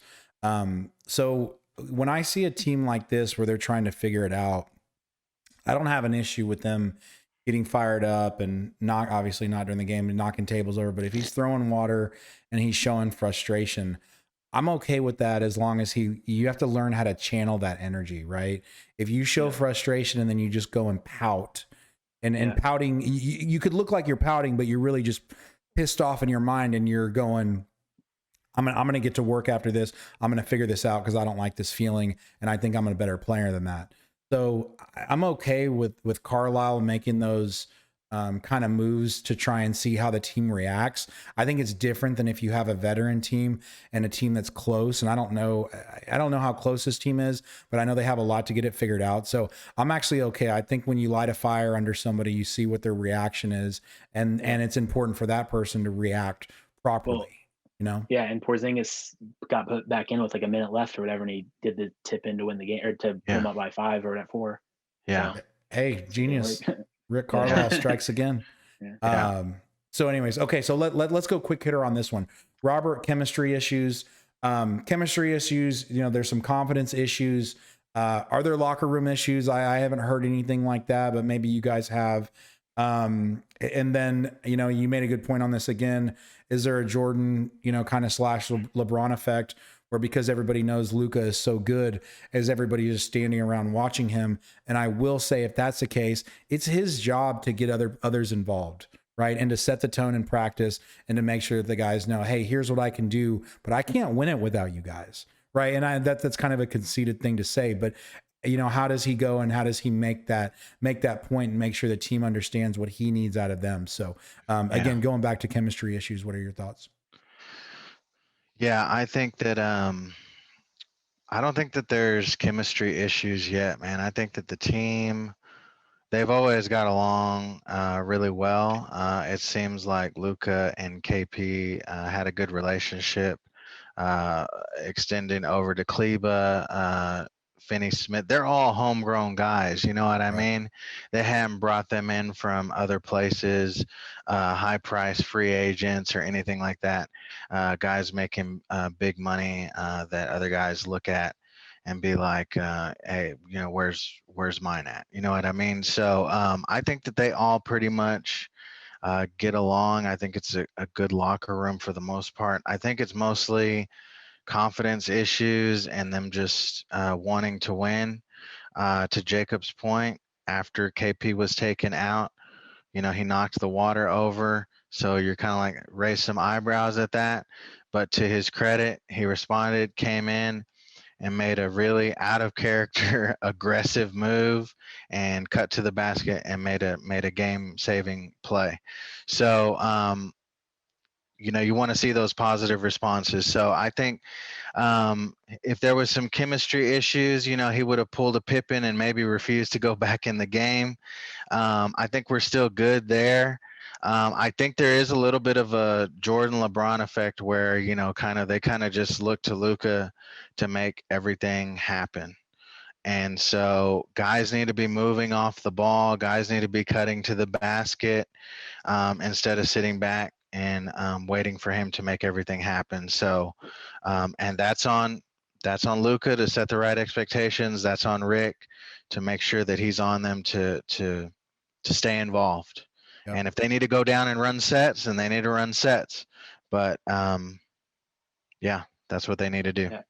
Speaker 1: So when I see a team like this where they're trying to figure it out, I don't have an issue with them getting fired up and not obviously not during the game and knocking tables over. But if he's throwing water and he's showing frustration, I'm okay with that as long as you have to learn how to channel that energy, right? If you show frustration and then you just go and pout and pouting, you could look like you're pouting, but you're really just pissed off in your mind and you're going, I'm gonna get to work after this. I'm gonna figure this out because I don't like this feeling, and I think I'm a better player than that. So I'm okay with Carlisle making those kind of moves to try and see how the team reacts. I think it's different than if you have a veteran team and a team that's close. And I don't know how close this team is, but I know they have a lot to get it figured out. So I'm actually okay. I think when you light a fire under somebody, you see what their reaction is, and it's important for that person to react properly.
Speaker 2: Well,
Speaker 1: you know?
Speaker 2: Yeah, and Porzingis got put back in with like a minute left or whatever, and he did the tip in to win the game or to put him up by 5 or at 4.
Speaker 3: Yeah.
Speaker 2: So,
Speaker 1: hey, genius. Rick Carlisle strikes again. So anyways, okay, so let's go quick hitter on this one. Robert, chemistry issues. There's some confidence issues. Are there locker room issues? I haven't heard anything like that, but maybe you guys have. And then, you made a good point on this again. Is there a Jordan, kind of / LeBron effect where because everybody knows Luka is so good, as everybody is standing around watching him? And I will say, if that's the case, it's his job to get others involved, right? And to set the tone in practice and to make sure that the guys know, hey, here's what I can do, but I can't win it without you guys. Right. And that's kind of a conceited thing to say, but how does he go and how does he make that point and make sure the team understands what he needs out of them? So again, going back to chemistry issues, what are your thoughts?
Speaker 3: Yeah, I think that I don't think that there's chemistry issues yet, man. I think that the team, they've always got along really well. It seems like Luka and KP had a good relationship, extending over to Kleba, Finney Smith. They're all homegrown guys. You know what I mean? They haven't brought them in from other places, high price free agents or anything like that. Guys making big money that other guys look at and be like, hey, where's mine at? You know what I mean? So I think that they all pretty much get along. I think it's a good locker room for the most part. I think it's mostly confidence issues and them just wanting to win. To Jacob's point, after KP was taken out, he knocked the water over. So you're kind of like raise some eyebrows at that. But to his credit, he responded, came in, and made a really out of character aggressive move and cut to the basket and made a game saving play. So you want to see those positive responses. So I think if there was some chemistry issues, he would have pulled a Pippen and maybe refused to go back in the game. I think we're still good there. I think there is a little bit of a Jordan LeBron effect where, they kind of just look to Luka to make everything happen. And so guys need to be moving off the ball. Guys need to be cutting to the basket instead of sitting back and waiting for him to make everything happen. So, and that's on Luka to set the right expectations. That's on Rick to make sure that he's on them to stay involved. Yep. And if they need to go down and run sets, then they need to run sets. But that's what they need to do.
Speaker 1: Yeah.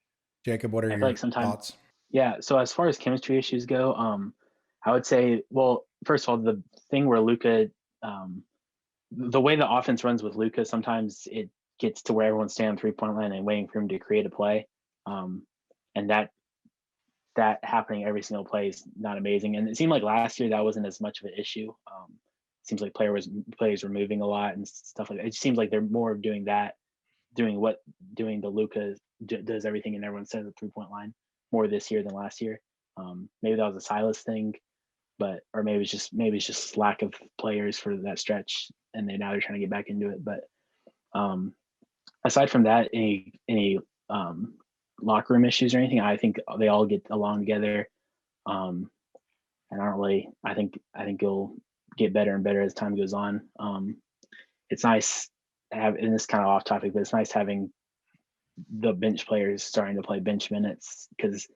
Speaker 1: Jacob, what are your thoughts?
Speaker 2: Yeah. So as far as chemistry issues go, I would say, well, first of all, the thing where Luka, the way the offense runs with Luka, sometimes it gets to where everyone's standing 3-point line and waiting for him to create a play. And that happening every single play is not amazing. And it seemed like last year that wasn't as much of an issue. It seems like players were moving a lot and stuff like that. It seems like they're more doing that, doing the Luka does everything and everyone says the 3-point line more this year than last year. Maybe that was a Silas thing, or maybe it's just lack of players for that stretch, and now they're trying to get back into it. But aside from that, any locker room issues or anything, I think they all get along together. And I think it'll get better and better as time goes on. it's nice to have, and it's kind of off topic, but it's nice having the bench players starting to play bench minutes, because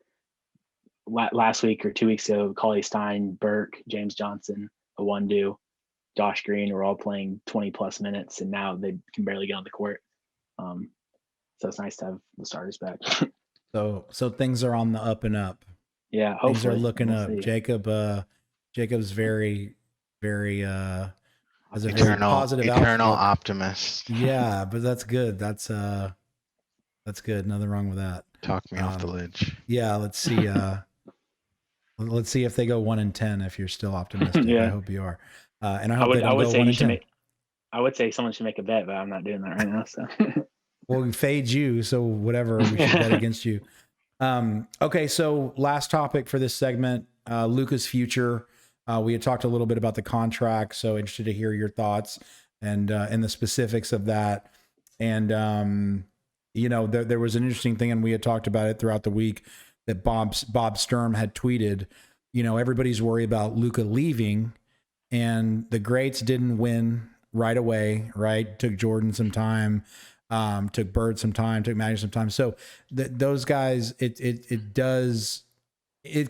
Speaker 2: last week or 2 weeks ago, Cauley Stein, Burke, James Johnson, Awundu, Josh Green were all playing 20 plus minutes, and now they can barely get on the court. So it's nice to have the starters back.
Speaker 1: So things are on the up and up.
Speaker 2: Yeah, hopefully.
Speaker 1: Things are looking
Speaker 2: We'll
Speaker 1: up.
Speaker 2: see.
Speaker 1: Jacob's very has a very
Speaker 3: Eternal
Speaker 1: positive
Speaker 3: eternal
Speaker 1: outlook.
Speaker 3: optimist.
Speaker 1: Yeah, but that's good. That's good. Nothing wrong with that.
Speaker 3: Talk me off the ledge.
Speaker 1: Yeah, let's see. Let's see if they go 1-10. If you're still optimistic,
Speaker 2: Yeah.
Speaker 1: I hope you are. And I hope they don't go 1-10.
Speaker 2: I would say someone should make a bet, but I'm not doing that right now. So,
Speaker 1: well, we fade you, so whatever, we should bet against you. Okay, so last topic for this segment, Luka's future. We had talked a little bit about the contract, so interested to hear your thoughts and the specifics of that. And there was an interesting thing, and we had talked about it throughout the week, that Bob Sturm had tweeted. Everybody's worried about Luka leaving, and the greats didn't win right away. Right, took Jordan some time. Took Bird some time, took Magic some time. So those guys, it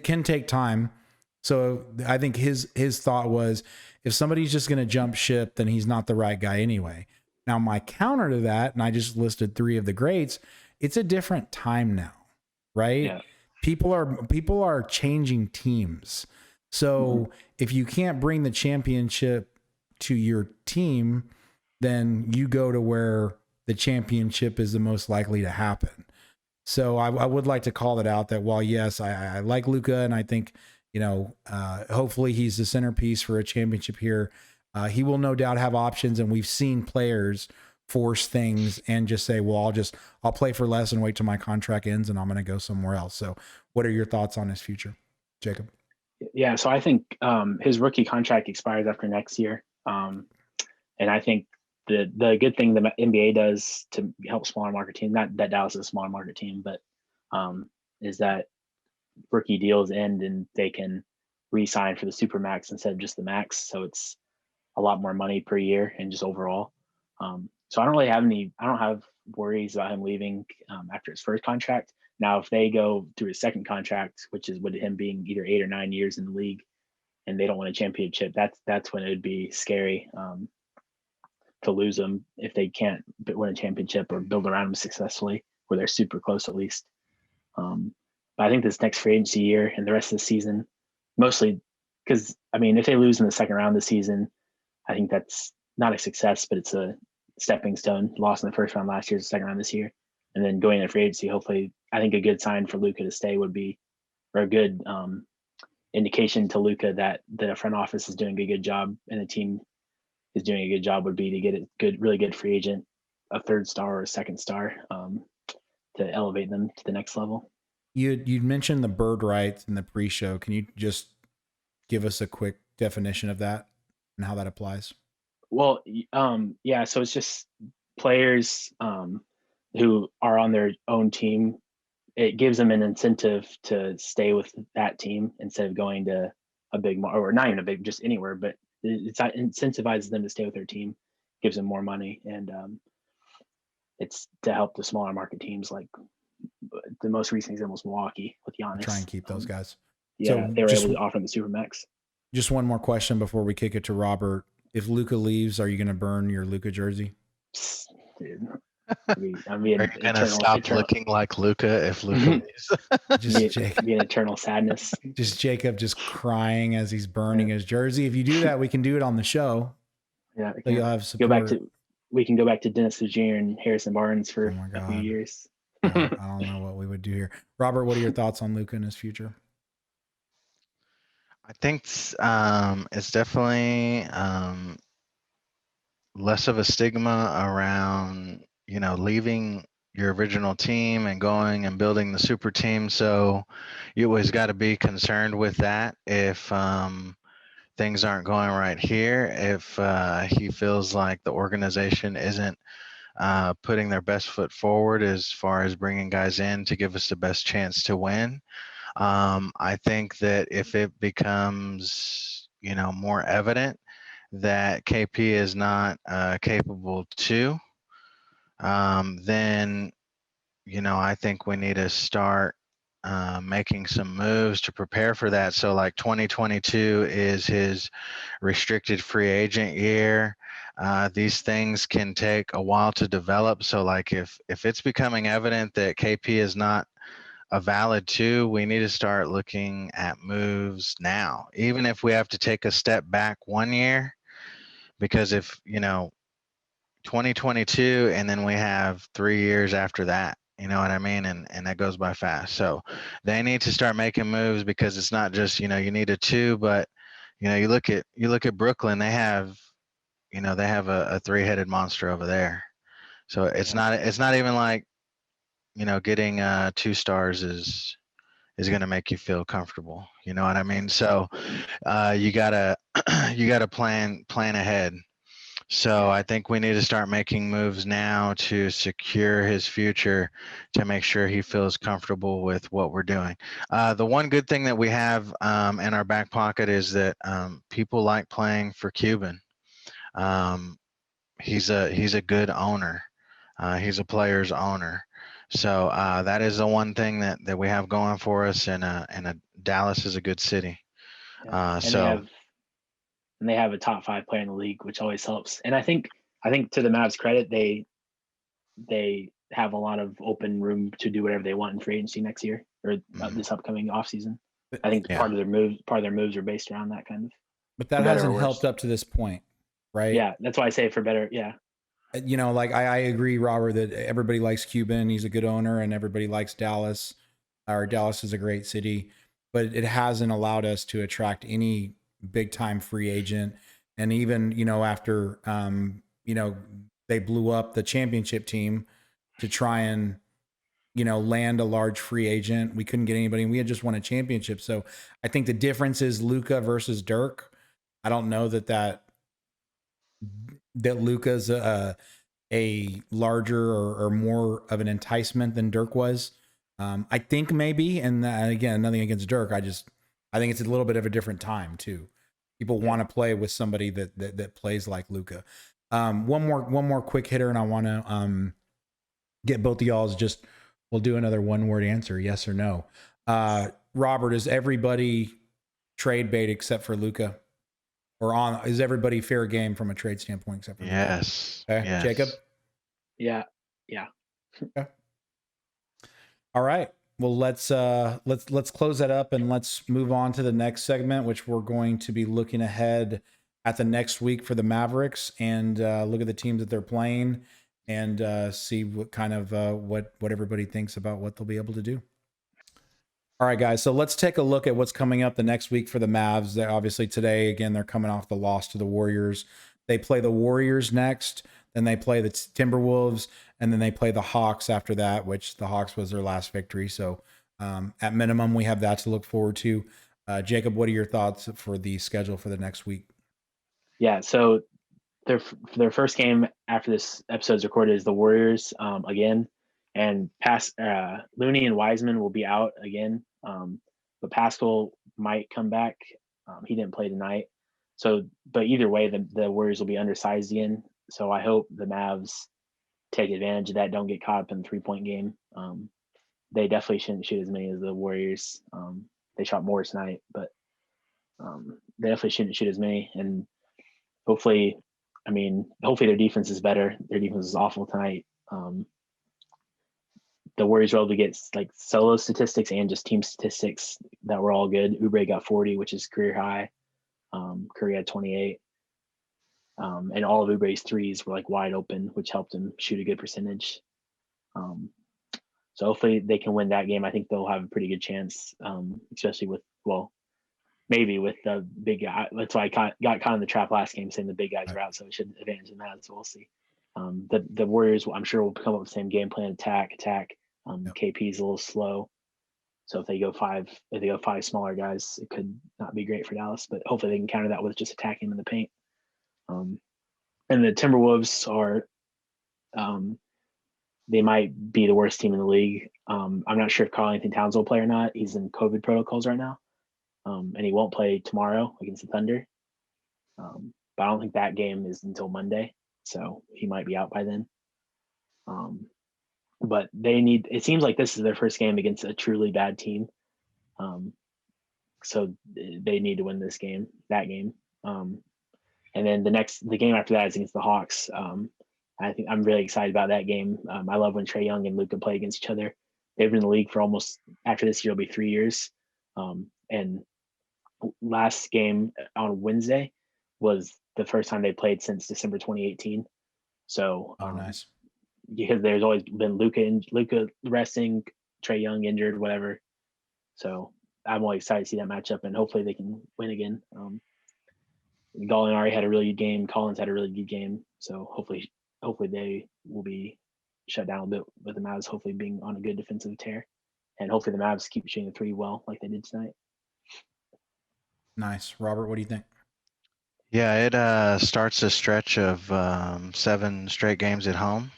Speaker 1: can take time. So I think his thought was, if somebody's just going to jump ship, then he's not the right guy anyway. Now my counter to that, and I just listed 3 of the greats, it's a different time now, right?
Speaker 2: yeah.
Speaker 1: People are changing teams. So if you can't bring the championship to your team, then you go to where the championship is the most likely to happen. So I would like to call it out that while, yes, I like Luka, and I think, hopefully he's the centerpiece for a championship here. He will no doubt have options, and we've seen players force things and just say, well, I'll play for less and wait till my contract ends, and I'm going to go somewhere else. So what are your thoughts on his future, Jacob?
Speaker 2: Yeah. So I think his rookie contract expires after next year. And I think the good thing the NBA does to help smaller market teams, not that Dallas is a smaller market team, but is that rookie deals end and they can re-sign for the super max instead of just the max. So it's a lot more money per year and just overall. So I don't have worries about him leaving after his first contract. Now, if they go through his second contract, which is with him being either 8 or 9 years in the league, and they don't win a championship, that's when it would be scary to lose them if they can't win a championship or build around them successfully, where they're super close at least. But I think this next free agency year and the rest of the season, mostly because, if they lose in the second round this season, I think that's not a success, but it's a stepping stone. Lost in the first round last year, the second round this year. And then going into free agency, hopefully, I think a good sign for Luka to stay would be, or a good indication to Luka that the front office is doing a good job and the team is doing a good job, would be to get a really good free agent, a 3rd star or a 2nd star, to elevate them to the next level.
Speaker 1: You mentioned the bird rights in the pre-show. Can you just give us a quick definition of that and how that applies?
Speaker 2: Well, yeah. So it's just players who are on their own team. It gives them an incentive to stay with that team instead of going to a big, or not even a big, just anywhere, but it incentivizes them to stay with their team, gives them more money. And it's to help the smaller market teams. Like the most recent example was Milwaukee with Giannis.
Speaker 1: Try and keep those guys.
Speaker 2: Yeah,
Speaker 1: So
Speaker 2: they were able to offer them the Supermax.
Speaker 1: Just one more question before we kick it to Robert. If Luka leaves, are you going to burn your Luka jersey?
Speaker 2: Dude,
Speaker 3: Are you gonna stop looking like Luka if Luka leaves?
Speaker 1: Just
Speaker 2: be an eternal sadness.
Speaker 1: Just Jacob just crying as he's burning his jersey. If you do that, we can do it on the show.
Speaker 2: Yeah,
Speaker 1: so you'll have support.
Speaker 2: We can go back to Dennis Jr. and Harrison Barnes for a few years.
Speaker 1: I don't know what we would do here. Robert, what are your thoughts on Luka and his future?
Speaker 3: I think it's definitely less of a stigma around, leaving your original team and going and building the super team. So you always got to be concerned with that if things aren't going right here, if he feels like the organization isn't putting their best foot forward as far as bringing guys in to give us the best chance to win. I think that if it becomes, more evident that KP is not capable to, then, I think we need to start making some moves to prepare for that. So like 2022 is his restricted free agent year. These things can take a while to develop. So like if it's becoming evident that KP is not a valid two, we need to start looking at moves now, even if we have to take a step back 1 year, because if 2022 and then we have 3 years after that, you know what I mean, and that goes by fast. So they need to start making moves, because it's not just you need a two, but you look at Brooklyn, they have a three-headed monster over there. So it's not even like getting 2 stars is going to make you feel comfortable, you know what I mean? So you gotta you gotta plan ahead. So I think we need to start making moves now to secure his future, to make sure he feels comfortable with what we're doing. The one good thing that we have in our back pocket is that people like playing for Cuban. He's a good owner. He's a player's owner. So that is the one thing that we have going for us, and Dallas is a good city.
Speaker 2: And
Speaker 3: So
Speaker 2: they have a top 5 player in the league, which always helps. And I think to the Mavs' credit, they have a lot of open room to do whatever they want in free agency next year, or this upcoming offseason. I think part of their moves are based around that kind of.
Speaker 1: But that hasn't helped up to this point, right?
Speaker 2: Yeah, that's why I say for better. Yeah.
Speaker 1: Like I agree, Robert, that everybody likes Cuban. He's a good owner, and everybody likes Dallas. Or Dallas is a great city, but it hasn't allowed us to attract any big time free agent. And even after they blew up the championship team to try and land a large free agent, we couldn't get anybody, and we had just won a championship. So I think the difference is Luka versus Dirk. I don't know that Luka's a larger or more of an enticement than Dirk was. I think maybe, and again, nothing against Dirk. I think it's a little bit of a different time too. People want to play with somebody that plays like Luka. One more quick hitter, and I want to get both of y'all's we'll do another 1-word answer, yes or no. Robert, is everybody trade bait except for Luka? Or is everybody fair game from a trade standpoint except for
Speaker 3: yes.
Speaker 1: Luka? Okay.
Speaker 3: Yes.
Speaker 1: Jacob?
Speaker 2: Yeah.
Speaker 1: Okay. All right. Well, let's close that up, and let's move on to the next segment, which we're going to be looking ahead at the next week for the Mavericks, and look at the teams that they're playing, and see what kind of what everybody thinks about what they'll be able to do. All right, guys. So let's take a look at what's coming up the next week for the Mavs. Obviously today, again, they're coming off the loss to the Warriors. They play the Warriors next, then they play the Timberwolves, and then they play the Hawks after that, which the Hawks was their last victory. So at minimum, we have that to look forward to. Jacob, what are your thoughts for the schedule for the next week?
Speaker 2: Yeah, so their first game after this episode's recorded is the Warriors again, and Looney and Wiseman will be out again, but Pascal might come back. He didn't play tonight, but either way, the Warriors will be undersized again. So I hope the Mavs take advantage of that. Don't get caught up in the 3-point game. They definitely shouldn't shoot as many as the Warriors. They shot more tonight, but they definitely shouldn't shoot as many. And hopefully their defense is better. Their defense is awful tonight. The Warriors were able to get like solo statistics and just team statistics that were all good. Oubre got 40, which is career high. Curry had 28. And all of Oubre's threes were like wide open, which helped him shoot a good percentage. So hopefully they can win that game. I think they'll have a pretty good chance, especially maybe with the big guy. That's why I got caught in the trap last game saying the big guys are out, so it should advantage the Mavs. So we'll see. The Warriors, I'm sure, will come up with the same game plan: attack. KP's a little slow, so if they go five smaller guys, it could not be great for Dallas. But hopefully they can counter that with just attacking him in the paint. And the Timberwolves are, they might be the worst team in the league. I'm not sure if Karl-Anthony Towns will play or not. He's in COVID protocols right now, and he won't play tomorrow against the Thunder. but I don't think that game is until Monday, so he might be out by then. But it seems like this is their first game against a truly bad team. So they need to win that game. And then the game after that is against the Hawks. I think I'm really excited about that game. I love when Trey Young and Luka play against each other. They've been in the league for after this year, it'll be 3 years. And last game on Wednesday was the first time they played since December 2018. So,
Speaker 1: nice.
Speaker 2: Because there's always been Luka resting, Trey Young injured, whatever. So I'm really excited to see that matchup, and hopefully they can win again. Gallinari had a really good game. Collins had a really good game. So hopefully they will be shut down a bit with the Mavs, hopefully being on a good defensive tear. And hopefully the Mavs keep shooting the three well like they did tonight.
Speaker 1: Nice. Robert, what do you think?
Speaker 3: Yeah, it starts a stretch of 7 straight games at home,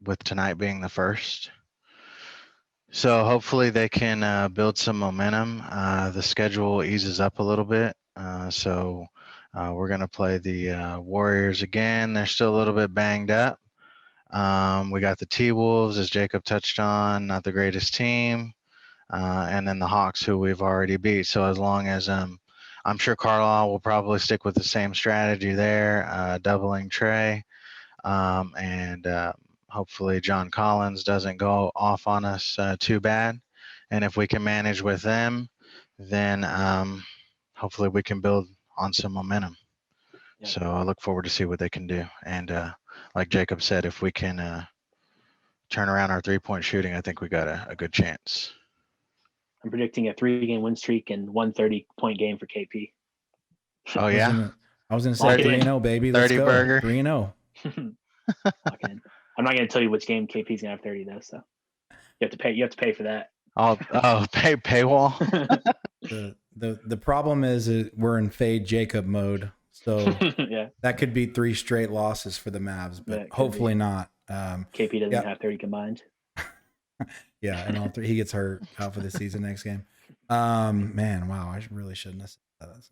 Speaker 3: with tonight being the first. So hopefully they can build some momentum. The schedule eases up a little bit. So we're going to play the Warriors again. They're still a little bit banged up. We got the T-Wolves, as Jacob touched on, not the greatest team. And then the Hawks, who we've already beat. So as long as I'm sure Carlisle will probably stick with the same strategy there, doubling Trey. And hopefully John Collins doesn't go off on us too bad. And if we can manage with them, then hopefully we can build on some momentum. Yeah. So I look forward to see what they can do. And like Jacob said, if we can turn around our 3-point shooting, I think we got a good chance.
Speaker 2: I'm predicting a 3-game win streak and 130-point game for KP.
Speaker 3: Oh, yeah?
Speaker 1: I was going to say 3-0, baby. Let's
Speaker 3: 30
Speaker 1: go.
Speaker 3: burger.
Speaker 1: 3-0.
Speaker 2: I'm not going to tell you which game KP's going to have 30, though, so you have to pay for that.
Speaker 3: Paywall.
Speaker 1: The problem is we're in fade Jacob mode, so
Speaker 2: yeah,
Speaker 1: that could be 3 straight losses for the Mavs, but hopefully not.
Speaker 2: KP doesn't have 30 combined.
Speaker 1: Yeah, and all 3 he gets hurt out for the season next game. Man, wow, I really shouldn't have said that. That's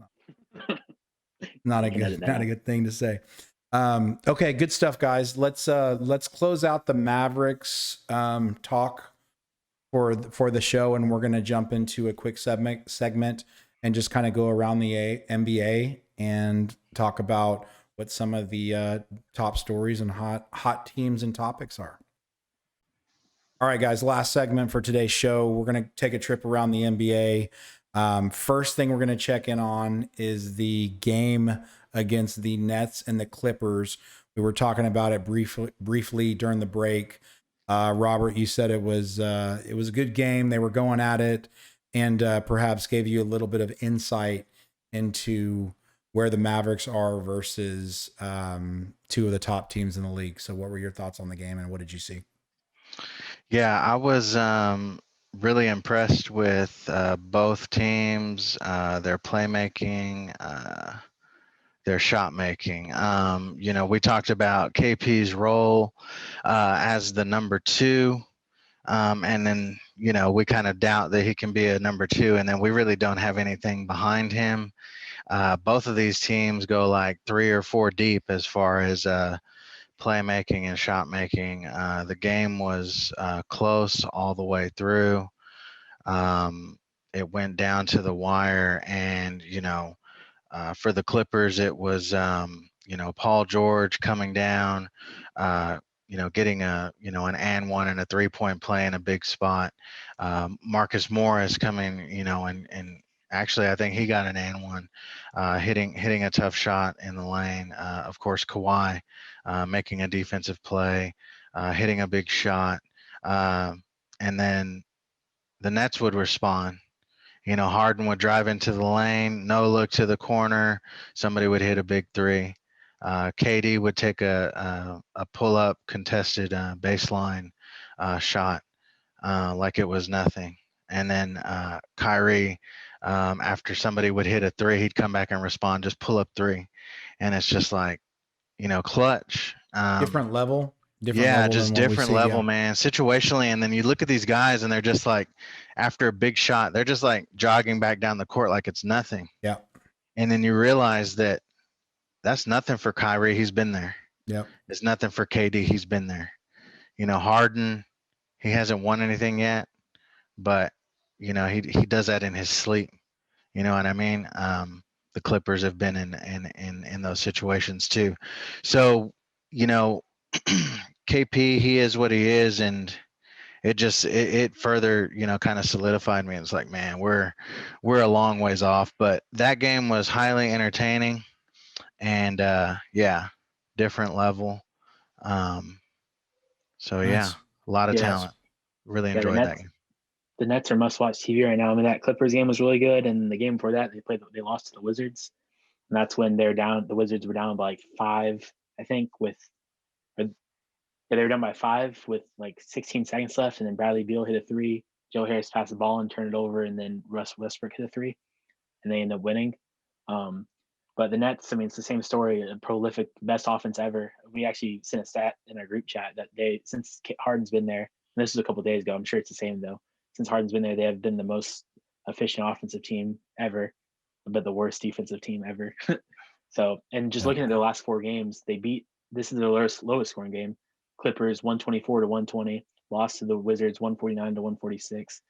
Speaker 1: not a good thing to say. Okay, good stuff, guys. Let's close out the Mavericks talk for the show, and we're gonna jump into a quick segment and just kind of go around the NBA and talk about what some of the top stories and hot teams and topics are. All right, guys, last segment for today's show. We're going to take a trip around the NBA. First thing we're going to check in on is the game against the Nets and the Clippers. We were talking about it briefly during the break. Robert, you said it was a good game. They were going at it, and perhaps gave you a little bit of insight into where the Mavericks are versus 2 of the top teams in the league. So what were your thoughts on the game, and what did you see?
Speaker 3: Yeah, I was really impressed with both teams, their playmaking, their shot making. We talked about KP's role as the number 2, and then we kind of doubt that he can be a number 2, and then we really don't have anything behind him. Both of these teams go like 3 or 4 deep as far as playmaking and shot making. The game was close all the way through. It went down to the wire, and for the Clippers, it was Paul George coming down, getting an and one and a 3-point play in a big spot. Marcus Morris coming, and actually I think he got an and one, hitting a tough shot in the lane. Of course, Kawhi making a defensive play, hitting a big shot, and then the Nets would respond. Harden would drive into the lane, no look to the corner, somebody would hit a big 3. KD would take a pull-up contested baseline shot like it was nothing. And then Kyrie, after somebody would hit a 3, he'd come back and respond, just pull up 3. And it's just like, clutch.
Speaker 1: Different level.
Speaker 3: Just different level, man, situationally. And then you look at these guys and they're just like, after a big shot, they're just like jogging back down the court like it's nothing.
Speaker 1: Yeah.
Speaker 3: And then you realize that that's nothing for Kyrie. He's been there.
Speaker 1: Yep.
Speaker 3: It's nothing for KD. He's been there. Harden, he hasn't won anything yet, but he does that in his sleep. You know what I mean? The Clippers have been in those situations too. So, KP, he is what he is, and it further kind of solidified me. It's like, man, we're a long ways off, but that game was highly entertaining, and different level. So
Speaker 1: Nice.
Speaker 3: a lot of
Speaker 2: Yeah.
Speaker 3: talent. Really
Speaker 2: Yeah,
Speaker 3: enjoyed that game.
Speaker 2: the Nets are must-watch TV right now. I mean, that Clippers game was really good, and the game before that, they lost to the Wizards, and that's when they're down. The Wizards were down by like 5, I think, they were down by 5 with like 16 seconds left, and then Bradley Beal hit a 3. Joe Harris passed the ball and turned it over, and then Russ Westbrook hit a 3, and they end up winning. But the Nets, I mean, it's the same story. A prolific, best offense ever. We actually sent a stat in our group chat that since Harden's been there, and this was a couple of days ago. I'm sure it's the same though. Since Harden's been there, they have been the most efficient offensive team ever, but the worst defensive team ever. So, and just looking at their last 4 games, they beat. This is their lowest scoring game. Clippers 124 to 120. Lost to the Wizards 149 to 146.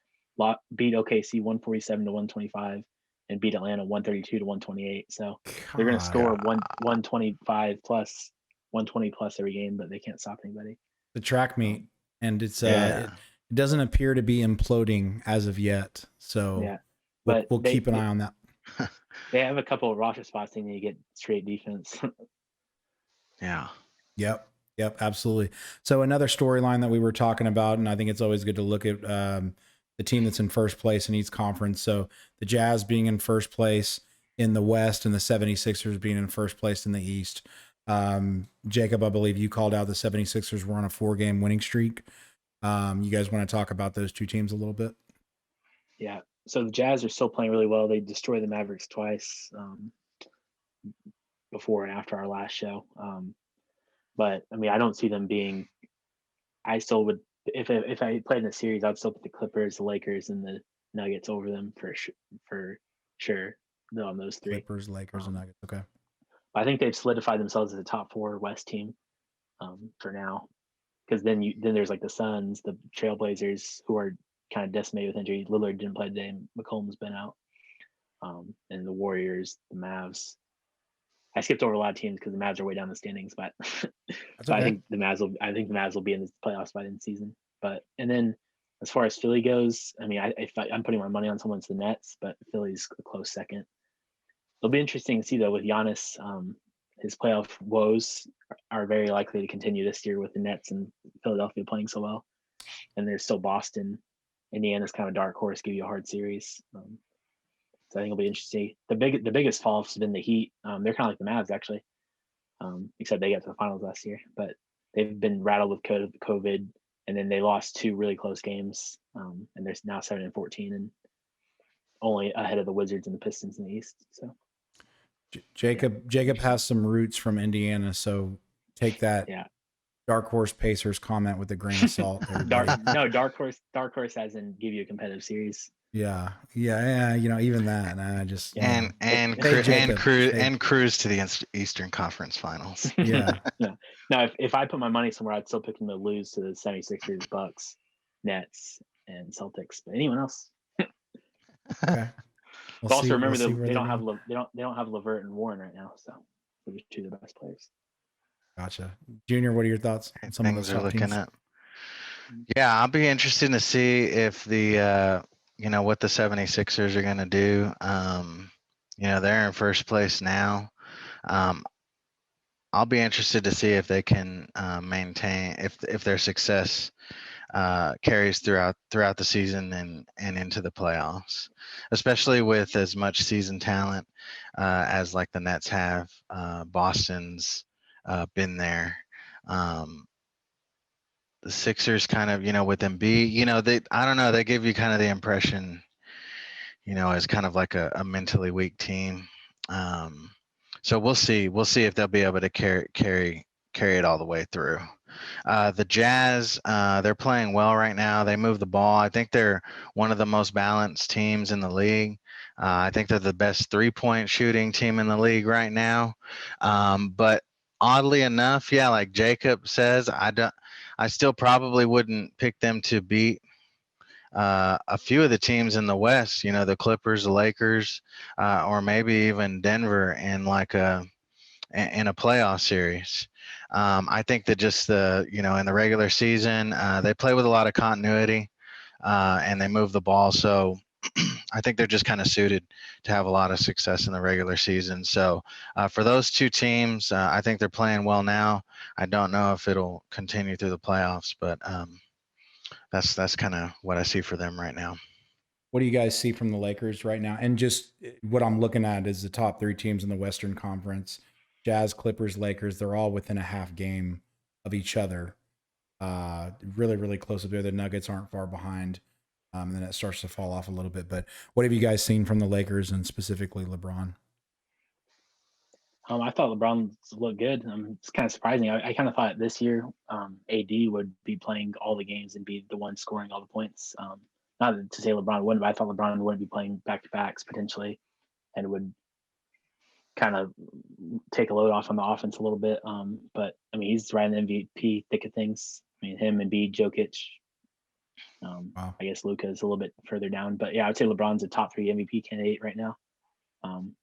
Speaker 2: Beat OKC 147 to 125. And beat Atlanta 132 to 128. So they're going to score 125 plus, 120 plus every game, but they can't stop anybody.
Speaker 1: The track meet, and it doesn't appear to be imploding as of yet. So we'll keep an eye on that.
Speaker 2: They have a couple of roster spots they need to get straight defense.
Speaker 3: Yeah.
Speaker 1: Yep, absolutely. So another storyline that we were talking about, and I think it's always good to look at the team that's in first place in each conference. So the Jazz being in first place in the West and the 76ers being in first place in the East. Jacob, I believe you called out the 76ers were on a 4-game winning streak. You guys want to talk about those two teams a little bit?
Speaker 2: Yeah. So the Jazz are still playing really well. They destroyed the Mavericks twice before and after our last show. But I mean, I don't see them being. I still would, if I played in the series, I'd still put the Clippers, the Lakers, and the Nuggets over them for sure. On those 3.
Speaker 1: Clippers, Lakers, and Nuggets. Okay.
Speaker 2: I think they've solidified themselves as a top 4 West team for now. Because then there's like the Suns, the Trailblazers, who are kind of decimated with injury. Lillard didn't play today. McCollum's been out. And the Warriors, the Mavs. I skipped over a lot of teams because the Mavs are way down the standings, but, but I think the Mavs will be in the playoffs by the end of the season. And then as far as Philly goes, I mean, I'm putting my money on someone, it's the Nets, but Philly's a close second. It'll be interesting to see though with Giannis. His playoff woes are very likely to continue this year with the Nets and Philadelphia playing so well. And there's still Boston. Indiana's kind of a dark horse, give you a hard series. So I think it'll be interesting. The biggest fall has been the Heat. They're kind of like the Mavs actually, except they got to the finals last year. But they've been rattled with COVID, and then they lost 2 really close games, and they're now 7-14 and only ahead of the Wizards and the Pistons in the East. So
Speaker 1: Jacob has some roots from Indiana, so take that Dark Horse Pacers comment with a grain of salt.
Speaker 2: Dark Horse as in give you a competitive series.
Speaker 1: Yeah. Even that, I just
Speaker 3: cruise to the Eastern Conference Finals.
Speaker 1: Yeah.
Speaker 2: Now, if I put my money somewhere, I'd still pick them to lose to the 76ers, Bucks, Nets, and Celtics. But anyone else?
Speaker 1: Okay.
Speaker 2: But also remember they don't have LeVert and Warren right now, so they're just 2 of the best players.
Speaker 1: Gotcha. Junior, what are your thoughts on some of those top teams?
Speaker 3: Yeah, I'll be interested to see if the what the 76ers are going to do. They're in first place now. I'll be interested to see if they can maintain if their success carries throughout the season and into the playoffs, especially with as much seasoned talent as like the Nets have. Boston's been there. The Sixers kind of, with Embiid, I don't know, they give you kind of the impression, as kind of like a mentally weak team. So we'll see if they'll be able to carry it all the way through. The Jazz, they're playing well right now. They move the ball. I think they're one of the most balanced teams in the league. I think they're the best 3-point shooting team in the league right now. But oddly enough, yeah, like Jacob says, I still probably wouldn't pick them to beat a few of the teams in the West. You know, the Clippers, the Lakers, or maybe even Denver in like in a playoff series. I think that just in the regular season, they play with a lot of continuity and they move the ball. So I think they're just kind of suited to have a lot of success in the regular season. So for those two teams, I think they're playing well now. I don't know if it'll continue through the playoffs, but that's kind of what I see for them right now.
Speaker 1: What do you guys see from the Lakers right now? And just what I'm looking at is the top 3 teams in the Western Conference: Jazz, Clippers, Lakers. They're all within a half game of each other. Really, really close up there. The Nuggets aren't far behind. And then it starts to fall off a little bit. But what have you guys seen from the Lakers and specifically LeBron?
Speaker 2: I thought LeBron looked good. It's kind of surprising. I kind of thought this year AD would be playing all the games and be the one scoring all the points. Not to say LeBron wouldn't, but I thought LeBron wouldn't be playing back-to-backs potentially and would kind of take a load off on the offense a little bit. But, I mean, he's right in the MVP thick of things. I mean, him and Embiid, Jokic.
Speaker 1: Wow.
Speaker 2: I guess Luka is a little bit further down. But, yeah, I would say LeBron's a top 3 MVP candidate right now,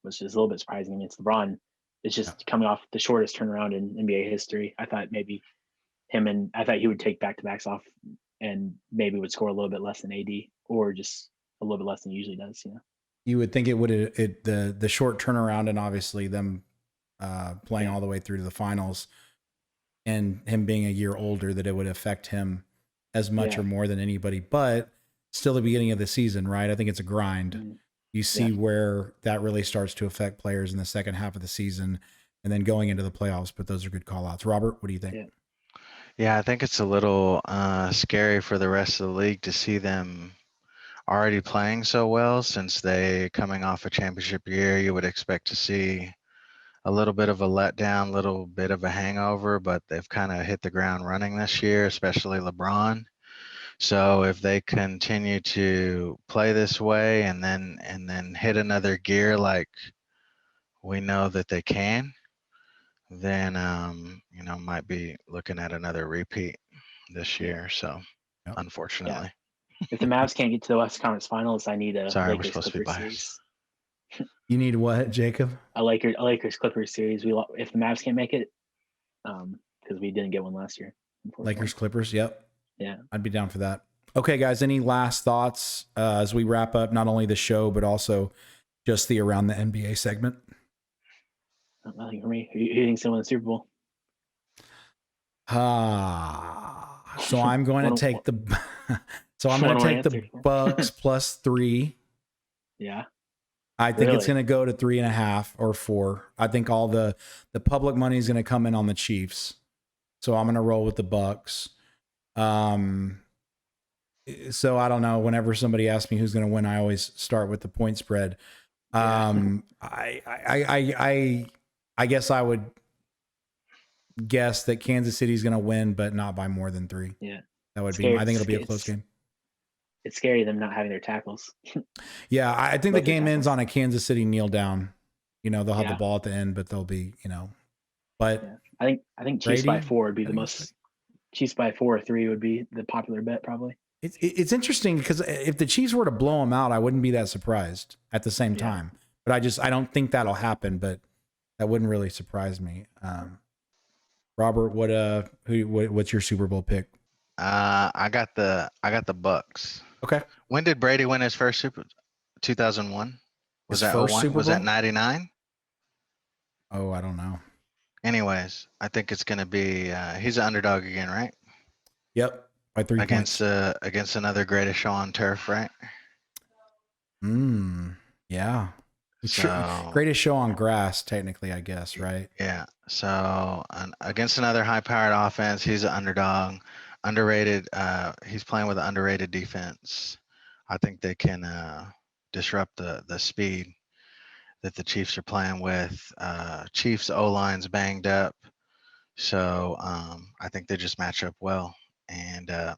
Speaker 2: which is a little bit surprising. I mean, it's LeBron. It's just coming off the shortest turnaround in NBA history. I thought maybe I thought he would take back-to-backs off and maybe would score a little bit less than AD or just a little bit less than he usually does,
Speaker 1: You would think it would the short turnaround and obviously them playing all the way through to the finals and him being a year older, that it would affect him as much or more than anybody. But still the beginning of the season, right? I think it's a grind.
Speaker 2: Mm-hmm.
Speaker 1: You see where that really starts to affect players in the second half of the season and then going into the playoffs. But those are good call outs. Robert, what do you think?
Speaker 3: Yeah, I think it's a little scary for the rest of the league to see them already playing so well, since they coming off a championship year. You would expect to see a little bit of a letdown, little bit of a hangover, but they've kind of hit the ground running this year, especially LeBron. So if they continue to play this way and then hit another gear like we know that they can, then might be looking at another repeat this year. So unfortunately.
Speaker 2: If the Mavs can't get to the West Conference Finals, I need a
Speaker 3: Sorry, we're
Speaker 2: Lakers
Speaker 3: supposed to be
Speaker 2: Clippers
Speaker 3: biased.
Speaker 2: series.
Speaker 1: You need what, Jacob?
Speaker 2: A Lakers Clippers series. If the Mavs can't make it, because we didn't get one last year.
Speaker 1: Lakers Clippers, yep.
Speaker 2: Yeah.
Speaker 1: I'd be down for that. Okay, guys, any last thoughts as we wrap up not only the show, but also just the Around the NBA segment?
Speaker 2: Nothing for me. Who do you think's going to win the Super Bowl?
Speaker 1: So I'm going to take the Bucks +3.
Speaker 2: Yeah.
Speaker 1: I think it's going to go to 3.5 or 4. I think all the public money is going to come in on the Chiefs. So I'm going to roll with the Bucks. So I don't know. Whenever somebody asks me who's going to win, I always start with the point spread. I guess I would guess that Kansas City is going to win, but not by more than 3.
Speaker 2: Yeah,
Speaker 1: that would be. I think it'll be a close game.
Speaker 2: It's scary them not having their tackles.
Speaker 1: Yeah, I think the game ends on a Kansas City kneel down. They'll have the ball at the end, but they'll be, But
Speaker 2: I think Chiefs by 4 would be the most. Chiefs by 4 or 3 would be the popular bet, probably.
Speaker 1: It's interesting because if the Chiefs were to blow them out, I wouldn't be that surprised at the same time. But I don't think that'll happen. But that wouldn't really surprise me. Robert, what's your Super Bowl pick?
Speaker 3: I got the Bucks.
Speaker 1: Okay.
Speaker 3: When did Brady win his first Super? 2001. Was that
Speaker 1: first
Speaker 3: 01?
Speaker 1: Super Bowl?
Speaker 3: Was that 99?
Speaker 1: Oh, I don't know.
Speaker 3: Anyways, I think it's gonna be. He's an underdog again, right?
Speaker 1: Yep. By 3
Speaker 3: against
Speaker 1: points.
Speaker 3: Against another greatest show on turf, right?
Speaker 1: Yeah.
Speaker 3: So,
Speaker 1: greatest show on grass, technically, I guess, right?
Speaker 3: Yeah. So against another high-powered offense, he's an underdog, underrated. He's playing with an underrated defense. I think they can disrupt the speed that the Chiefs are playing with. Chiefs O-line's banged up, so I think they just match up well. And the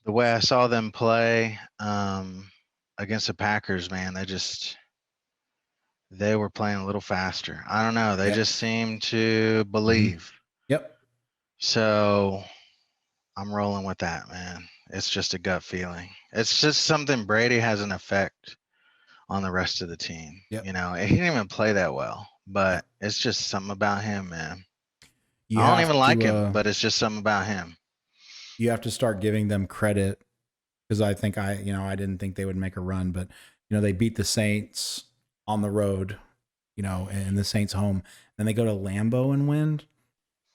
Speaker 3: way I saw them play against the Packers, man, they were playing a little faster. I don't know. They just seemed to believe.
Speaker 1: Yep.
Speaker 3: So I'm rolling with that, man. It's just a gut feeling. It's just something Brady has an effect on the rest of the team.
Speaker 1: Yep.
Speaker 3: You know, he didn't even play that well, but it's just something about him, man.
Speaker 1: You
Speaker 3: I don't
Speaker 1: have
Speaker 3: even
Speaker 1: to,
Speaker 3: like him, but it's just something about him.
Speaker 1: You have to start giving them credit, because I think I didn't think they would make a run, but they beat the Saints on the road, and the Saints home, and they go to Lambeau and win.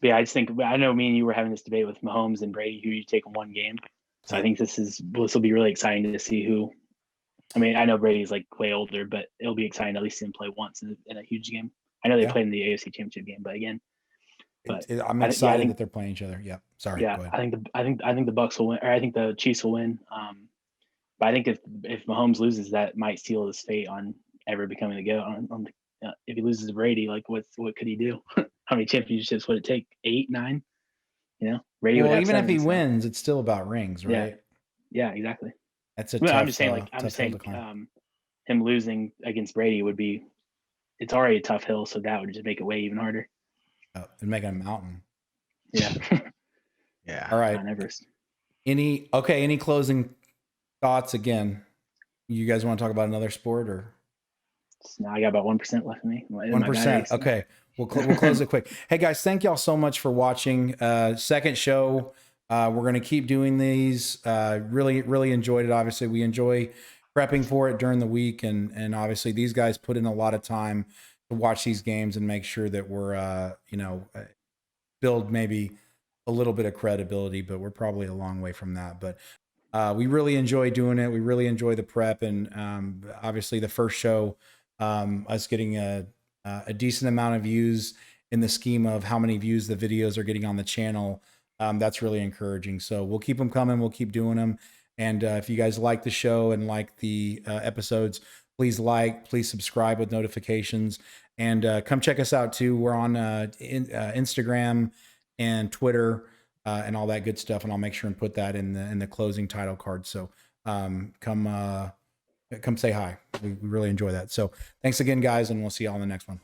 Speaker 2: Yeah, I just think, I know me and you were having this debate with Mahomes and Brady, who you take in one game. So I think this will be really exciting to see who. I mean, I know Brady's like way older, but it'll be exciting to at least see him play once in a huge game. I know they played in the AFC Championship game, but again,
Speaker 1: I'm excited that they're playing each other. Yeah, sorry.
Speaker 2: Yeah,
Speaker 1: go ahead.
Speaker 2: I think the Bucks will win, or I think the Chiefs will win. But I think if Mahomes loses, that might seal his fate on ever becoming the GOAT. If he loses to Brady, like what could he do? How many championships would it take? 8, 9? Brady would have
Speaker 1: even
Speaker 2: 7,
Speaker 1: if he
Speaker 2: so.
Speaker 1: wins, it's still about rings, right?
Speaker 2: Yeah, exactly.
Speaker 1: That's a
Speaker 2: Well,
Speaker 1: tough.
Speaker 2: I'm just saying, him losing against Brady would be. It's already a tough hill, so that would just make it way even harder.
Speaker 1: It'd make it a mountain.
Speaker 2: Yeah.
Speaker 3: Yeah.
Speaker 1: All right.
Speaker 2: On Everest.
Speaker 1: Any closing thoughts? Again, you guys want to talk about another sport, or?
Speaker 2: So now I got about 1% left in me.
Speaker 1: 1%. Okay. We'll close it quick. Hey guys, thank y'all so much for watching. Second show. We're going to keep doing these. Really enjoyed it. Obviously, we enjoy prepping for it during the week, and obviously these guys put in a lot of time to watch these games and make sure that we're build maybe a little bit of credibility, but we're probably a long way from that. But we really enjoy doing it. We really enjoy the prep, and obviously the first show, us getting a decent amount of views in the scheme of how many views the videos are getting on the channel. That's really encouraging. So we'll keep them coming. We'll keep doing them. And if you guys like the show and like the episodes, please subscribe with notifications, and come check us out too. We're on Instagram and Twitter and all that good stuff. And I'll make sure and put that in the closing title card. So come say hi. We really enjoy that. So thanks again, guys, and we'll see y'all in the next one.